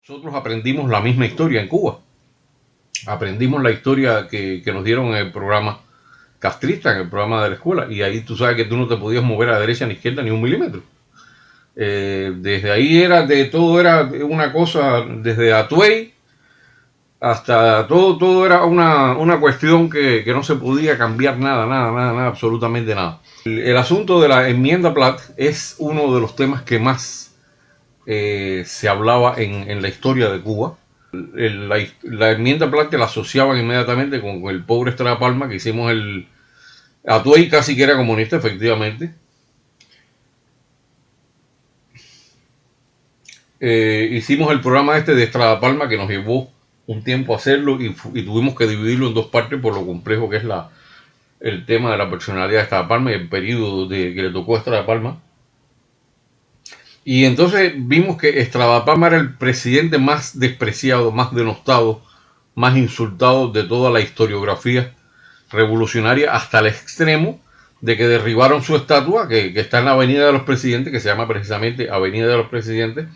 Nosotros aprendimos la misma historia en Cuba. Aprendimos la historia que nos dieron en el programa castrista, en el programa de la escuela. Y ahí tú sabes que tú no te podías mover a derecha ni izquierda ni un milímetro. Desde ahí todo era una cosa, desde Atuey hasta todo era una cuestión que no se podía cambiar nada, absolutamente nada. El asunto de la enmienda Platt es uno de los temas que más se hablaba en la historia de Cuba. La enmienda Platt la asociaban inmediatamente con el pobre Estrada Palma, que hicimos Atuey casi que era comunista, efectivamente. Hicimos el programa de Estrada Palma, que nos llevó un tiempo a hacerlo y tuvimos que dividirlo en dos partes por lo complejo que es el tema de la personalidad de Estrada Palma y el periodo que le tocó a Estrada Palma. Y entonces vimos que Estrada Palma era el presidente más despreciado, más denostado, más insultado de toda la historiografía revolucionaria, hasta el extremo de que derribaron su estatua, que está en la Avenida de los Presidentes, que se llama precisamente Avenida de los Presidentes,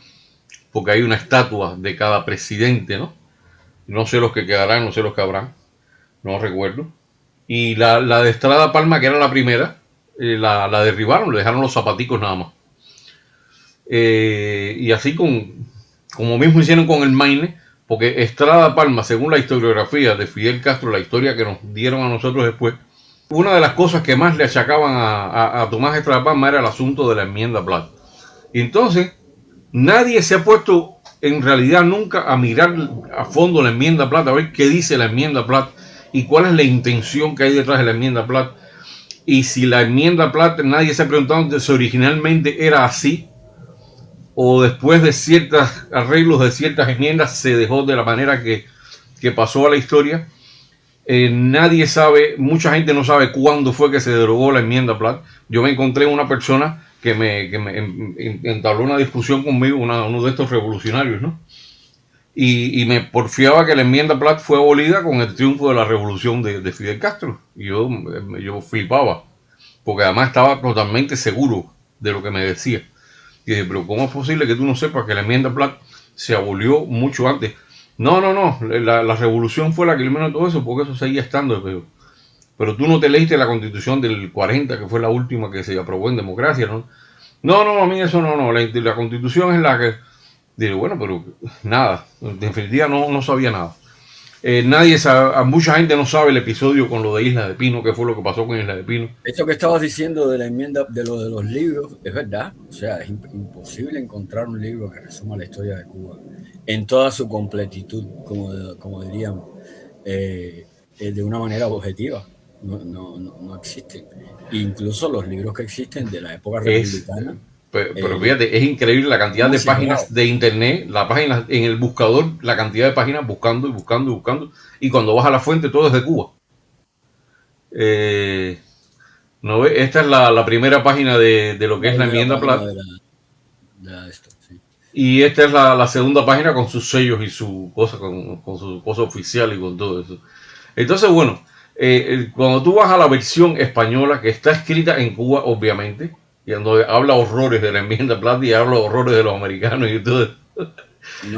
porque hay una estatua de cada presidente, ¿no? No sé los que quedarán, no sé los que habrán, no recuerdo. Y la de Estrada Palma, que era la primera, la derribaron, le dejaron los zapaticos nada más. Y así como mismo hicieron con el Maine, porque Estrada Palma, según la historiografía de Fidel Castro, la historia que nos dieron a nosotros después, una de las cosas que más le achacaban a Tomás Estrada Palma era el asunto de la enmienda Platt. Y entonces, nadie se ha puesto en realidad nunca a mirar a fondo la enmienda Platt, a ver qué dice la enmienda Platt y cuál es la intención que hay detrás de la enmienda Platt. Y si la enmienda Platt, nadie se ha preguntado si originalmente era así, o después de ciertos arreglos de ciertas enmiendas se dejó de la manera que pasó a la historia. Nadie sabe, mucha gente no sabe cuándo fue que se derogó la enmienda Platt. Yo me encontré una persona que me entabló una discusión conmigo, uno de estos revolucionarios, ¿no? Y me porfiaba que la enmienda Platt fue abolida con el triunfo de la revolución de Fidel Castro. Y yo flipaba, porque además estaba totalmente seguro de lo que me decía. Y dije, pero ¿cómo es posible que tú no sepas que la enmienda Platt se abolió mucho antes? No, la revolución fue la que eliminó todo eso, porque eso seguía estando. Pero tú no te leíste la Constitución del 40, que fue la última que se aprobó en democracia, ¿no? No, a mí eso no. La Constitución es la que... Digo, bueno, pero nada, en definitiva no sabía nada. Nadie sabe, mucha gente no sabe el episodio con lo de Isla de Pino, qué fue lo que pasó con Isla de Pino. Esto que estabas diciendo de la enmienda, de lo de los libros, es verdad. O sea, es imposible encontrar un libro que resuma la historia de Cuba en toda su completitud, como diríamos, de una manera objetiva. No existen. Incluso los libros que existen de la época republicana. Pero fíjate, es increíble la cantidad de páginas de internet, la página en el buscador, la cantidad de páginas buscando. Y cuando vas a la fuente, todo es de Cuba. ¿No ves? Esta es la primera página de lo que es la enmienda Platt. Sí. Y esta es la segunda página con sus sellos y su cosa, con su cosa oficial y con todo eso. Entonces, bueno, cuando tú vas a la versión española, que está escrita en Cuba, obviamente, y donde habla horrores de la enmienda Platt y habla horrores de los americanos y todo,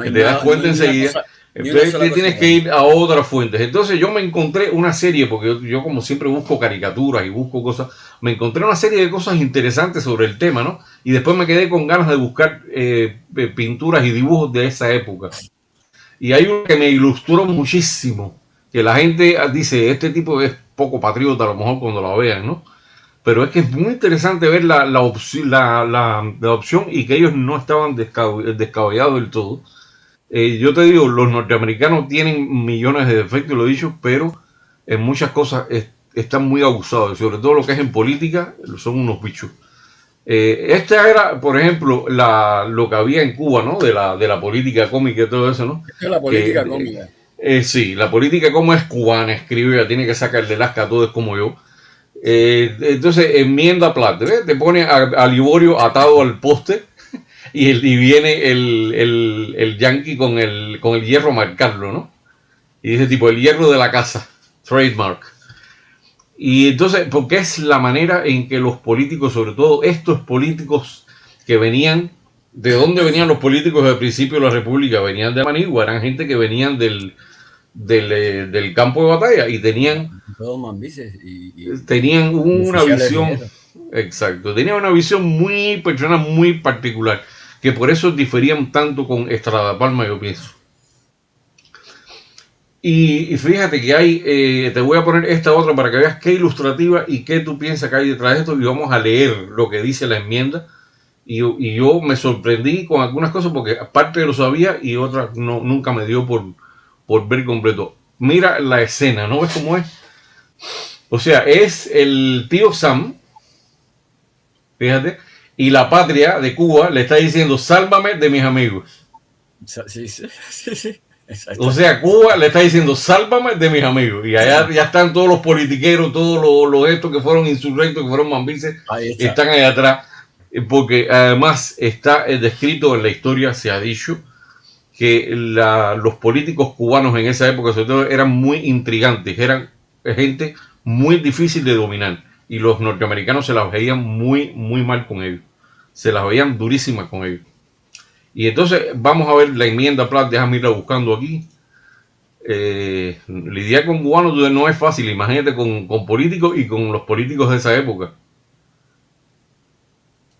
te das cuenta enseguida. Entonces tienes que ir a otras fuentes. Entonces yo me encontré una serie, porque yo como siempre busco caricaturas y busco cosas, me encontré una serie de cosas interesantes sobre el tema, ¿no? Y después me quedé con ganas de buscar pinturas y dibujos de esa época. Y hay uno que me ilustró muchísimo, que la gente dice, este tipo es poco patriota a lo mejor cuando lo vean, ¿no? Pero es que es muy interesante ver la opción y que ellos no estaban descabellados del todo. Yo te digo, los norteamericanos tienen millones de defectos, lo he dicho, pero en muchas cosas están muy abusados, sobre todo lo que es en política, son unos bichos. Esta era, por ejemplo, lo que había en Cuba, ¿no? De la política cómica y todo eso, ¿no? Esta es la política cómica. Sí, la política como es cubana, escribe, tiene que sacar de Lasca, todo es como yo. Entonces, enmienda Platt, ¿ves? Te pone a Liborio atado al poste y viene el yankee con el hierro a marcarlo, ¿no? Y dice tipo, el hierro de la casa, trademark. Y entonces, porque es la manera en que los políticos, sobre todo estos políticos que venían ¿De dónde venían los políticos del principio de la República? Venían de Manigua, eran gente que venían del campo de batalla y todos mambises tenían una visión, ligeros. exacto, tenían una visión muy personal, muy particular, que por eso diferían tanto con Estrada Palma, yo pienso. Y fíjate que hay, te voy a poner esta otra para que veas qué ilustrativa y qué tú piensas que hay detrás de esto, y vamos a leer lo que dice la enmienda. Y yo me sorprendí con algunas cosas porque aparte lo sabía y otras no, nunca me dio por ver completo. Mira la escena, ¿no ves cómo es? O sea, es el tío Sam, fíjate, y la patria de Cuba le está diciendo, sálvame de mis amigos. Sí, sí, sí, sí. O sea, Cuba le está diciendo, sálvame de mis amigos. Y allá ya están todos los politiqueros, todos los estos que fueron insurrectos, que fueron mambises, están allá atrás. Porque además está descrito en la historia, se ha dicho, que los políticos cubanos en esa época, sobre todo, eran muy intrigantes, eran gente muy difícil de dominar. Y los norteamericanos se las veían muy, muy mal con ellos. Se las veían durísimas con ellos. Y entonces vamos a ver la enmienda Platt, déjame irla buscando aquí. Lidiar con cubanos no es fácil, imagínate con políticos y con los políticos de esa época.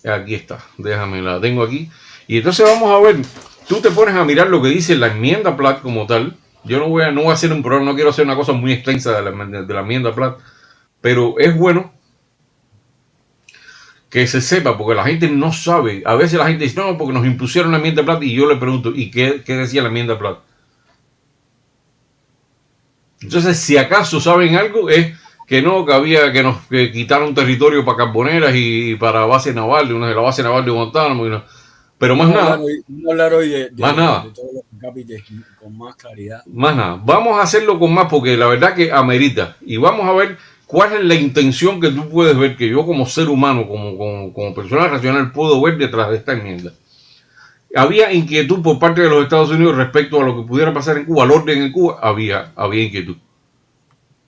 Aquí está, déjame, la tengo aquí. Y entonces vamos a ver, tú te pones a mirar lo que dice la enmienda Platt como tal. Yo no voy a hacer un programa, no quiero hacer una cosa muy extensa de la enmienda Platt, pero es bueno que se sepa, porque la gente no sabe. A veces la gente dice, no, porque nos impusieron la enmienda Platt, y yo le pregunto, ¿y qué decía la enmienda Platt? Entonces, si acaso saben algo, es que no, que quitaron territorio para carboneras y para base naval, de la base naval de Guantánamo, y no. Pero más nada. No hablar hoy de todos los capítulos con más claridad. Más nada. Vamos a hacerlo con más, porque la verdad que amerita. Y vamos a ver cuál es la intención que tú puedes ver, que yo como ser humano, como persona racional, puedo ver detrás de esta enmienda. Había inquietud por parte de los Estados Unidos respecto a lo que pudiera pasar en Cuba, al orden en Cuba, había inquietud.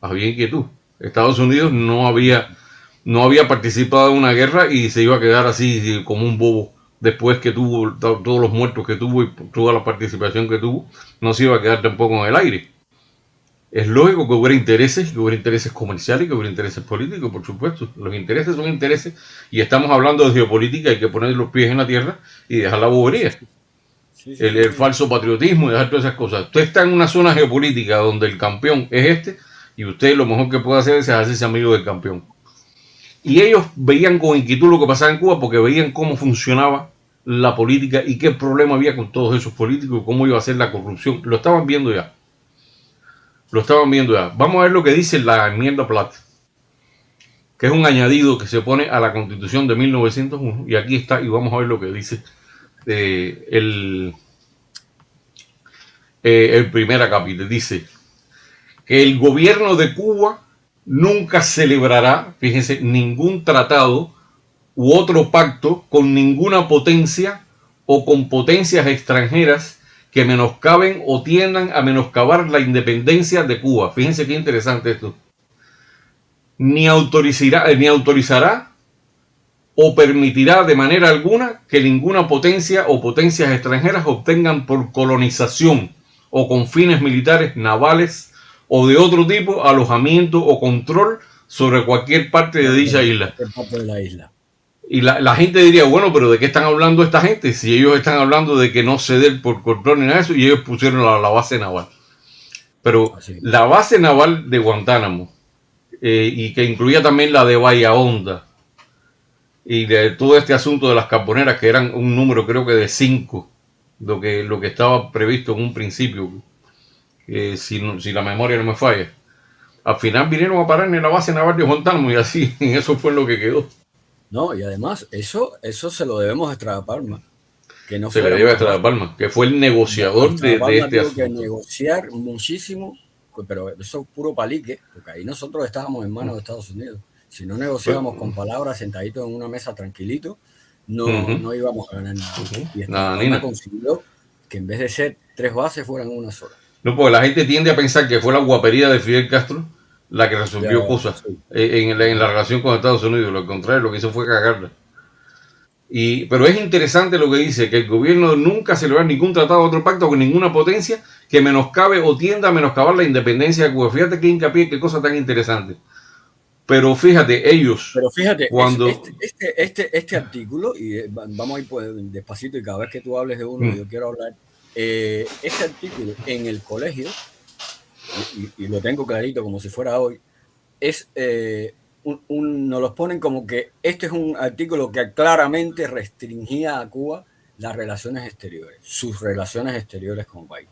Había inquietud. Estados Unidos no había participado en una guerra y se iba a quedar así como un bobo después que tuvo todos los muertos que tuvo y toda la participación que tuvo, no se iba a quedar tampoco en el aire. Es lógico que hubiera intereses comerciales, que hubiera intereses políticos, por supuesto. Los intereses son intereses y estamos hablando de geopolítica, hay que poner los pies en la tierra y dejar la bobería. El falso patriotismo y dejar todas esas cosas. Usted está en una zona geopolítica donde el campeón es este y usted lo mejor que puede hacer es hacerse amigo del campeón. Y ellos veían con inquietud lo que pasaba en Cuba porque veían cómo funcionaba la política y qué problema había con todos esos políticos y cómo iba a ser la corrupción. Lo estaban viendo ya. Vamos a ver lo que dice la enmienda Platt, que es un añadido que se pone a la Constitución de 1901. Y aquí está, y vamos a ver lo que dice el primer acápite. Dice que el gobierno de Cuba nunca celebrará, fíjense, ningún tratado u otro pacto con ninguna potencia o con potencias extranjeras que menoscaben o tiendan a menoscabar la independencia de Cuba. Fíjense qué interesante esto. Ni autorizará o permitirá de manera alguna que ninguna potencia o potencias extranjeras obtengan por colonización o con fines militares, navales o de otro tipo alojamiento o control sobre cualquier parte de dicha isla. Y la gente diría, bueno, pero ¿de qué están hablando esta gente? Si ellos están hablando de que no ceder por control ni nada de eso, y ellos pusieron la base naval. Pero la base naval de Guantánamo, y que incluía también la de Bahía Honda, y de todo este asunto de las carboneras, que eran un número creo que de 5, lo que estaba previsto en un principio, si la memoria no me falla. Al final vinieron a parar en la base naval de Guantánamo y así, y eso fue lo que quedó. No, y además, eso se lo debemos a Estrada Palma. Que no se le debe a Estrada Palma, que fue el negociador de este asunto. Que negociar muchísimo, pero eso es puro palique, porque ahí nosotros estábamos en manos de Estados Unidos. Si no negociábamos con palabras sentaditos en una mesa tranquilito, no íbamos a ganar nada. Y Estrada Palma consiguió que en vez de ser 3 bases fueran una sola. No, porque la gente tiende a pensar que fue la guapería de Fidel Castro la que resolvió cosas en la relación con Estados Unidos. Lo contrario, lo que hizo fue cagarla. Pero es interesante lo que dice, que el gobierno nunca celebrar ningún tratado o otro pacto con ninguna potencia que menoscabe o tienda a menoscabar la independencia de Cuba. Fíjate qué hincapié, qué cosa tan interesante. Pero fíjate, ellos... Pero fíjate, cuando... este artículo, y vamos a ir pues despacito, y cada vez que tú hables de uno, yo quiero hablar, este artículo en el colegio, y lo tengo clarito como si fuera hoy, es... nos los ponen como que este es un artículo que claramente restringía a Cuba las relaciones exteriores, sus relaciones exteriores como país.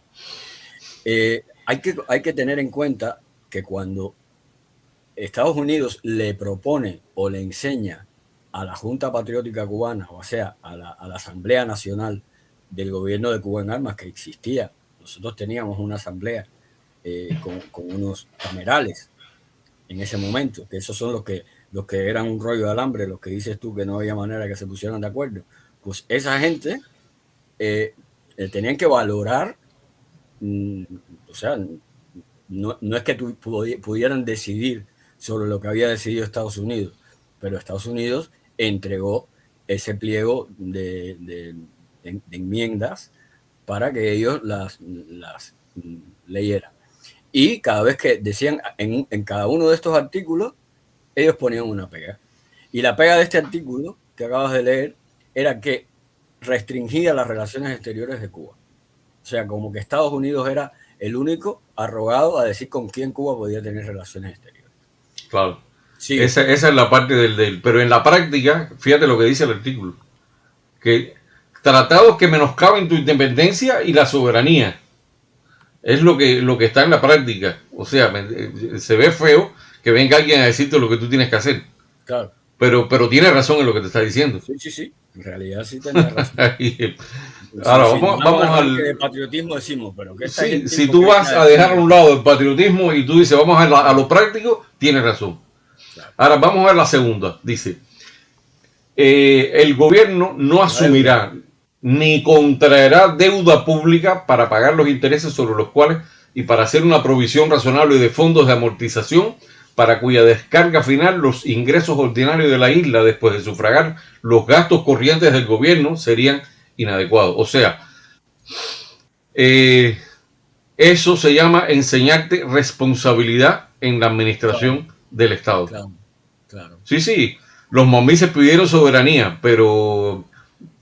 Hay que tener en cuenta que cuando Estados Unidos le propone o le enseña a la Junta Patriótica Cubana, o sea, a la Asamblea Nacional del Gobierno de Cuba en Armas, que existía, nosotros teníamos una asamblea con unos camerales en ese momento, que esos son los que eran un rollo de alambre, los que dices tú que no había manera que se pusieran de acuerdo. Pues esa gente tenían que valorar, o sea, no es que pudieran decidir sobre lo que había decidido Estados Unidos, pero Estados Unidos entregó ese pliego de enmiendas para que ellos las leyeran. Y cada vez que decían en cada uno de estos artículos, ellos ponían una pega. Y la pega de este artículo que acabas de leer era que restringía las relaciones exteriores de Cuba. O sea, como que Estados Unidos era el único arrogado a decir con quién Cuba podía tener relaciones exteriores. Claro. Sí. Esa es la parte del... Pero en la práctica, fíjate lo que dice el artículo. Que tratados que menoscaben tu independencia y la soberanía. Es lo que está en la práctica. O sea, se ve feo que venga alguien a decirte lo que tú tienes que hacer. Claro. Pero tiene razón en lo que te está diciendo. Sí. En realidad sí tienes razón. Ahora, vamos al... De patriotismo decimos, pero que si tú vas a dejar a un lado el patriotismo y tú dices, vamos a lo práctico, tienes razón. Claro. Ahora, vamos a ver la segunda. Dice, el gobierno no asumirá ni contraerá deuda pública para pagar los intereses sobre los cuales y para hacer una provisión razonable de fondos de amortización para cuya descarga final los ingresos ordinarios de la isla después de sufragar los gastos corrientes del gobierno serían inadecuados. O sea, eso se llama enseñarte responsabilidad en la administración del Estado. Claro. Sí, los mamises pidieron soberanía, pero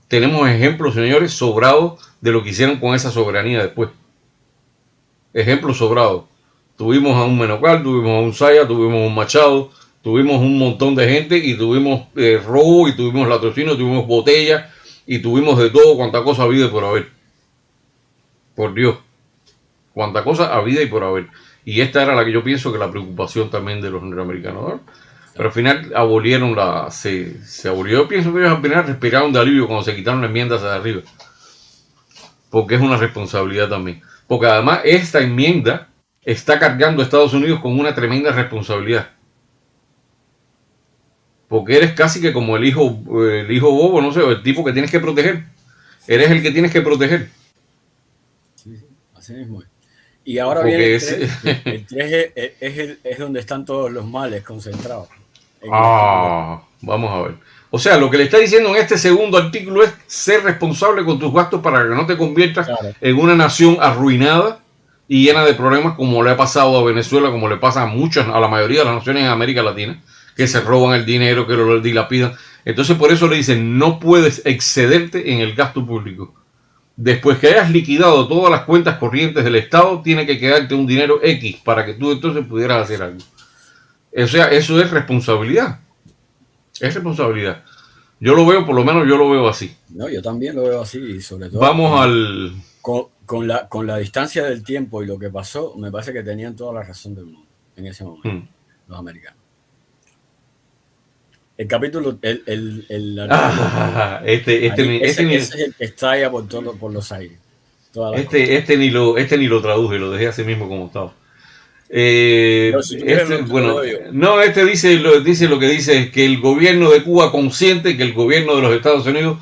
tenemos ejemplos, señores, sobrados de lo que hicieron con esa soberanía después. Ejemplos sobrados. Tuvimos a un Menocal, tuvimos a un Saya, tuvimos a un Machado, tuvimos un montón de gente y tuvimos robo y tuvimos latrocinio, tuvimos botella y tuvimos de todo, cuanta cosa habida y por haber. Por Dios. Cuanta cosa habida y por haber. Y esta era la que yo pienso que la preocupación también de los norteamericanos, ¿no? Pero al final abolieron se abolió. Yo pienso que ellos al final respiraron de alivio cuando se quitaron las enmiendas de arriba. Porque es una responsabilidad también. Porque además esta enmienda está cargando a Estados Unidos con una tremenda responsabilidad. Porque eres casi que como el hijo bobo, no sé, el tipo que tienes que proteger. Eres el que tienes que proteger. Sí, así mismo es. Y ahora viene el 3 es donde están todos los males concentrados. Vamos a ver. O sea, lo que le está diciendo en este segundo artículo es ser responsable con tus gastos para que no te conviertas en una nación arruinada y llena de problemas como le ha pasado a Venezuela, como le pasa a la mayoría de las naciones en América Latina, que se roban el dinero, que lo dilapidan. Entonces por eso le dicen, no puedes excederte en el gasto público. Después que hayas liquidado todas las cuentas corrientes del Estado, tiene que quedarte un dinero X para que tú entonces pudieras hacer algo. O sea, eso es responsabilidad. Es responsabilidad. Yo lo veo, por lo menos yo lo veo así. No, yo también lo veo así. Y sobre todo vamos al... Con la distancia del tiempo y lo que pasó, me parece que tenían toda la razón del mundo en ese momento, los americanos. El capítulo, ese es el que está allá por los aires. Este ni lo traduje, lo dejé así mismo como estaba. Dice lo que dice es que el gobierno de Cuba consiente que el gobierno de los Estados Unidos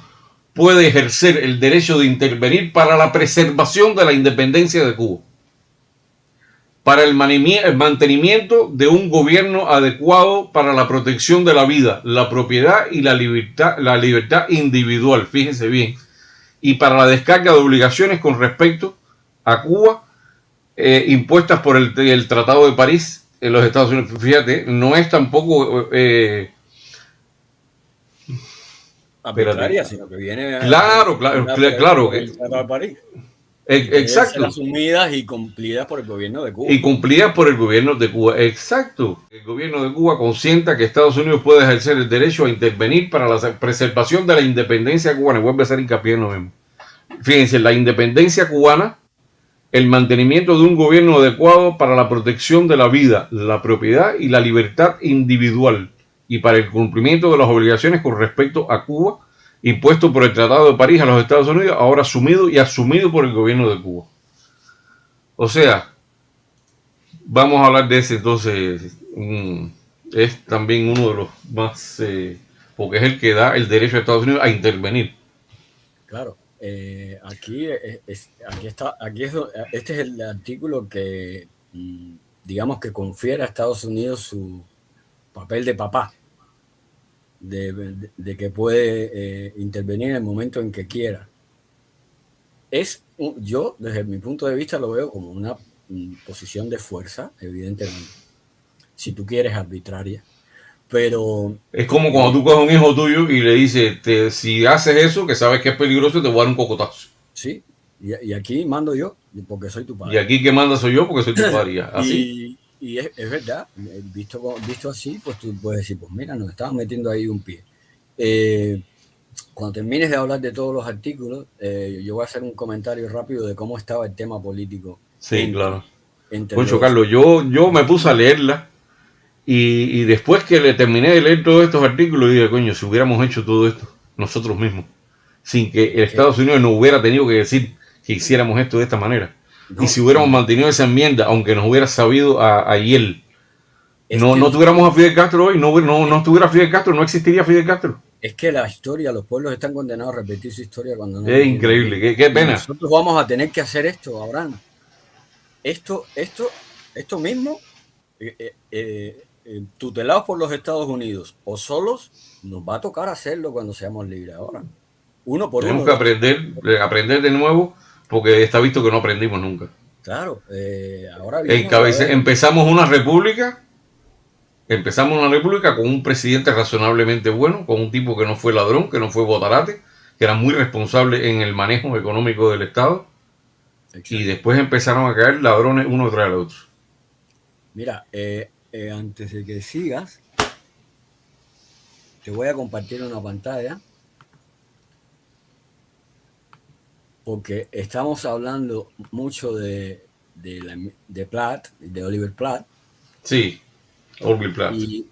puede ejercer el derecho de intervenir para la preservación de la independencia de Cuba. para el mantenimiento de un gobierno adecuado para la protección de la vida, la propiedad y la libertad individual, fíjense bien, y para la descarga de obligaciones con respecto a Cuba impuestas por el Tratado de París en los Estados Unidos. Fíjate, no es tampoco arbitraria, sino que viene claro que el Tratado de París. Exacto. Asumidas y cumplidas por el gobierno de Cuba. Y cumplidas por el gobierno de Cuba. Exacto. El gobierno de Cuba consienta que Estados Unidos puede ejercer el derecho a intervenir para la preservación de la independencia cubana. Y vuelve a hacer hincapié en lo mismo. Fíjense, la independencia cubana, el mantenimiento de un gobierno adecuado para la protección de la vida, la propiedad y la libertad individual, y para el cumplimiento de las obligaciones con respecto a Cuba, impuesto por el Tratado de París a los Estados Unidos, ahora asumido por el gobierno de Cuba. O sea, vamos a hablar de ese entonces. Es también uno de los más, porque es el que da el derecho a Estados Unidos a intervenir. Claro, este es el artículo que, digamos, que confiere a Estados Unidos su papel de papá, de que puede intervenir en el momento en que quiera. Yo, desde mi punto de vista, lo veo como una posición de fuerza, evidentemente, si tú quieres, arbitraria, pero... Es como cuando tú coges a un hijo tuyo y le dices, si haces eso, que sabes que es peligroso, te voy a dar un cocotazo. Sí, y aquí mando yo, porque soy tu padre. Y aquí que manda soy yo, porque soy tu padre. Así. Y es verdad, visto así, pues tú puedes decir, pues mira, nos estamos metiendo ahí un pie. Cuando termines de hablar de todos los artículos, yo voy a hacer un comentario rápido de cómo estaba el tema político. Sí, claro. Concho, Carlos, yo me puse a leerla y después que le terminé de leer todos estos artículos, dije, coño, si hubiéramos hecho todo esto nosotros mismos, sin que el Estados Unidos nos hubiera tenido que decir que hiciéramos esto de esta manera. No, y si hubiéramos mantenido esa enmienda, aunque nos hubiera sabido a hiel, no tuviéramos a Fidel Castro hoy, no estuviera Fidel Castro, no existiría Fidel Castro. Es que la historia, los pueblos están condenados a repetir su historia cuando no. Es increíble, qué pena. Nosotros vamos a tener que hacer esto, Abraham. Esto mismo, tutelados por los Estados Unidos o solos, nos va a tocar hacerlo cuando seamos libres ahora. Uno por uno. Tenemos que aprender de nuevo, porque está visto que no aprendimos nunca. Claro, ahora empezamos una república con un presidente razonablemente bueno, con un tipo que no fue ladrón, que no fue botarate, que era muy responsable en el manejo económico del Estado. Exacto. Y después empezaron a caer ladrones uno tras el otro. Mira, antes de que sigas, te voy a compartir una pantalla, porque estamos hablando mucho de Platt, de Oliver Platt. Sí, Oliver Platt. Y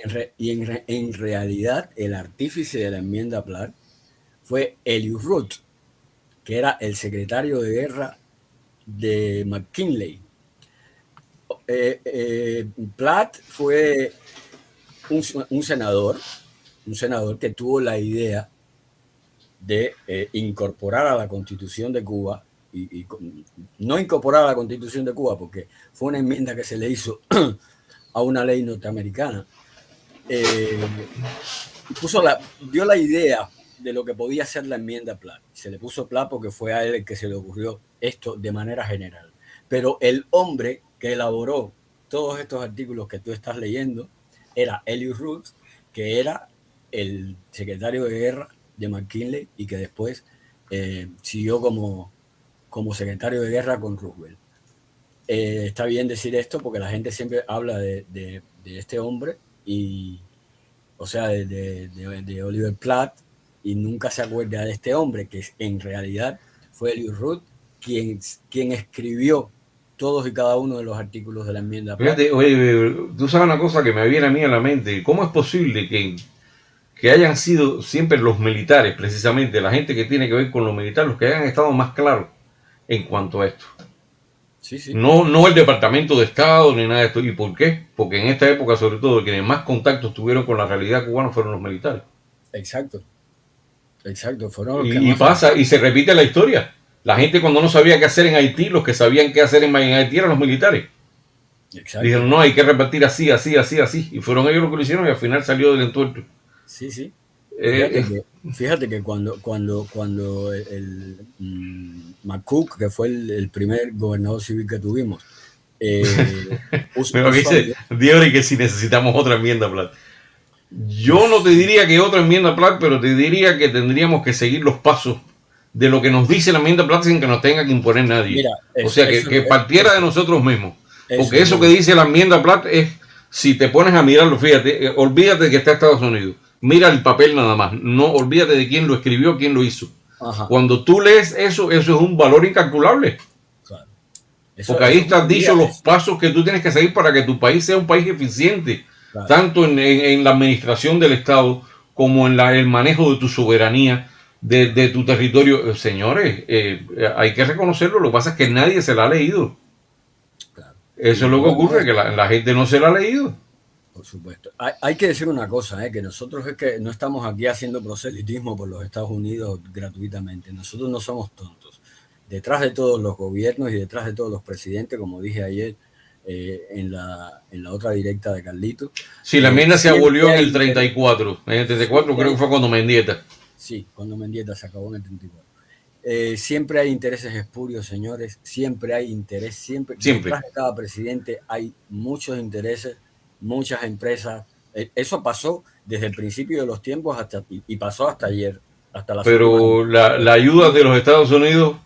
en realidad el artífice de la enmienda Platt fue Elihu Root, que era el secretario de guerra de McKinley. Platt fue un senador que tuvo la idea de incorporar a la Constitución de Cuba, y no incorporar a la Constitución de Cuba porque fue una enmienda que se le hizo a una ley norteamericana. Dio la idea de lo que podía ser la enmienda Platt. Se le puso Platt porque fue a él el que se le ocurrió esto de manera general. Pero el hombre que elaboró todos estos artículos que tú estás leyendo era Elihu Root, que era el secretario de guerra de McKinley y que después siguió como secretario de guerra con Roosevelt. Está bien decir esto porque la gente siempre habla de este hombre, o sea, de Oliver Platt, y nunca se acuerda de este hombre, que en realidad fue Elihu Root quien escribió todos y cada uno de los artículos de la enmienda Platt. Fíjate, oye, tú sabes una cosa que me viene a mí a la mente. ¿Cómo es posible que hayan sido siempre los militares, precisamente, la gente que tiene que ver con los militares, los que hayan estado más claros en cuanto a esto? Sí. No el Departamento de Estado ni nada de esto. ¿Y por qué? Porque en esta época, sobre todo, quienes más contactos tuvieron con la realidad cubana fueron los militares. Exacto. Fueron los y se repite la historia. La gente cuando no sabía qué hacer en Haití, los que sabían qué hacer en Haití eran los militares. Exacto. Dijeron, no, hay que repartir así, así, así, así. Y fueron ellos los que lo hicieron y al final salió del entuerto. Sí, sí. Eh, Fíjate que cuando McCook, que fue el primer gobernador civil que tuvimos, eh, Mira que puso dice Dios que si necesitamos otra enmienda, Plat. Yo no te diría que otra enmienda, Plat, pero te diría que tendríamos que seguir los pasos de lo que nos dice la enmienda Plat sin que nos tenga que imponer nadie. mira, O sea, que partiera de nosotros mismos. Porque eso yo que dice la enmienda Plat es, si te pones a mirarlo, fíjate, olvídate de que está Estados Unidos. Mira el papel nada más. No olvídate de quién lo escribió, quién lo hizo. Ajá, Cuando tú lees eso, eso es un valor incalculable. claro. Porque ahí Eso están cumpliría, dichos los pasos que tú tienes que seguir para que tu país sea un país eficiente, claro. tanto en la administración del Estado como en el manejo de tu soberanía, de tu territorio. Señores, hay que reconocerlo, lo que pasa es que nadie se la ha leído. Claro. Eso Y es lo que bueno, ocurre, que la gente no se la ha leído. por supuesto. Hay que decir una cosa, que nosotros es que no estamos aquí haciendo proselitismo por los Estados Unidos gratuitamente. Nosotros no somos tontos. Detrás de todos los gobiernos y detrás de todos los presidentes, como dije ayer en la otra directa de Carlito, Si la enmienda se abolió siempre en hay el 34, en el 34 siempre creo hay, que fue cuando Mendieta. sí, cuando Mendieta se acabó en el 34. Siempre hay intereses espurios, señores. Siempre hay interés. Siempre Siempre. detrás de cada presidente hay muchos intereses, muchas empresas. Eso pasó desde el principio de los tiempos y pasó hasta ayer, hasta las últimas Pero elecciones de la Estados ayuda de Unidos. los Estados Unidos,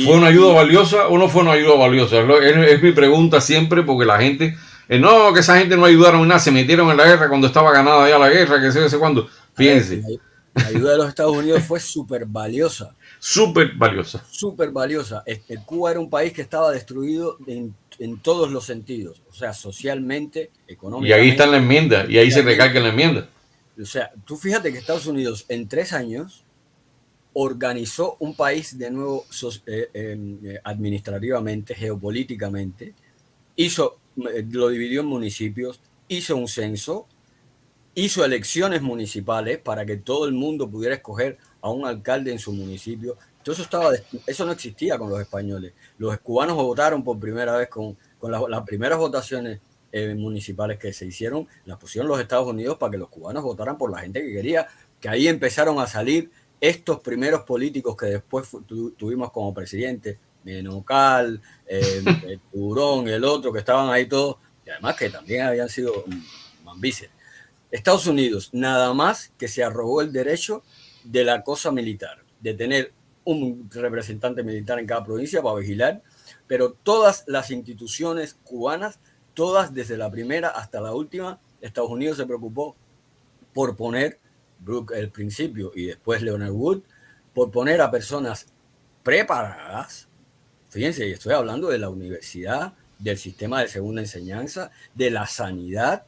¿fue Y, una ayuda y valiosa o no fue una ayuda valiosa? Es mi pregunta siempre, porque la gente, no, que esa gente no ayudaron en nada, se metieron en la guerra cuando estaba ganada ya la guerra, que sé cuándo. a ver, Fíjense, la ayuda de los Estados Unidos fue súper valiosa. súper valiosa. Súper valiosa. Cuba era un país que estaba destruido en todos los sentidos, o sea, socialmente, Y ahí está económicamente, en la enmienda, y ahí se recalca en la enmienda. o sea, tú fíjate que Estados Unidos en 3 años organizó un país de nuevo administrativamente, geopolíticamente, lo dividió en municipios, hizo un censo, hizo elecciones municipales para que todo el mundo pudiera escoger a un alcalde en su municipio. Entonces eso no existía con los españoles. Los cubanos votaron por primera vez con las primeras votaciones municipales que se hicieron, las pusieron los Estados Unidos para que los cubanos votaran por la gente que quería, que ahí empezaron a salir estos primeros políticos que después tuvimos como presidente, Nocal, el Tiburón, el otro, que estaban ahí todos, y además que también habían sido mambises. Estados Unidos nada más que se arrogó el derecho de la cosa militar, de tener un representante militar en cada provincia para vigilar, pero todas las instituciones cubanas, todas desde la primera hasta la última, Estados Unidos se preocupó por poner, Brooke el principio y después Leonard Wood, por poner a personas preparadas. Fíjense, estoy hablando de la universidad, del sistema de segunda enseñanza, de la sanidad.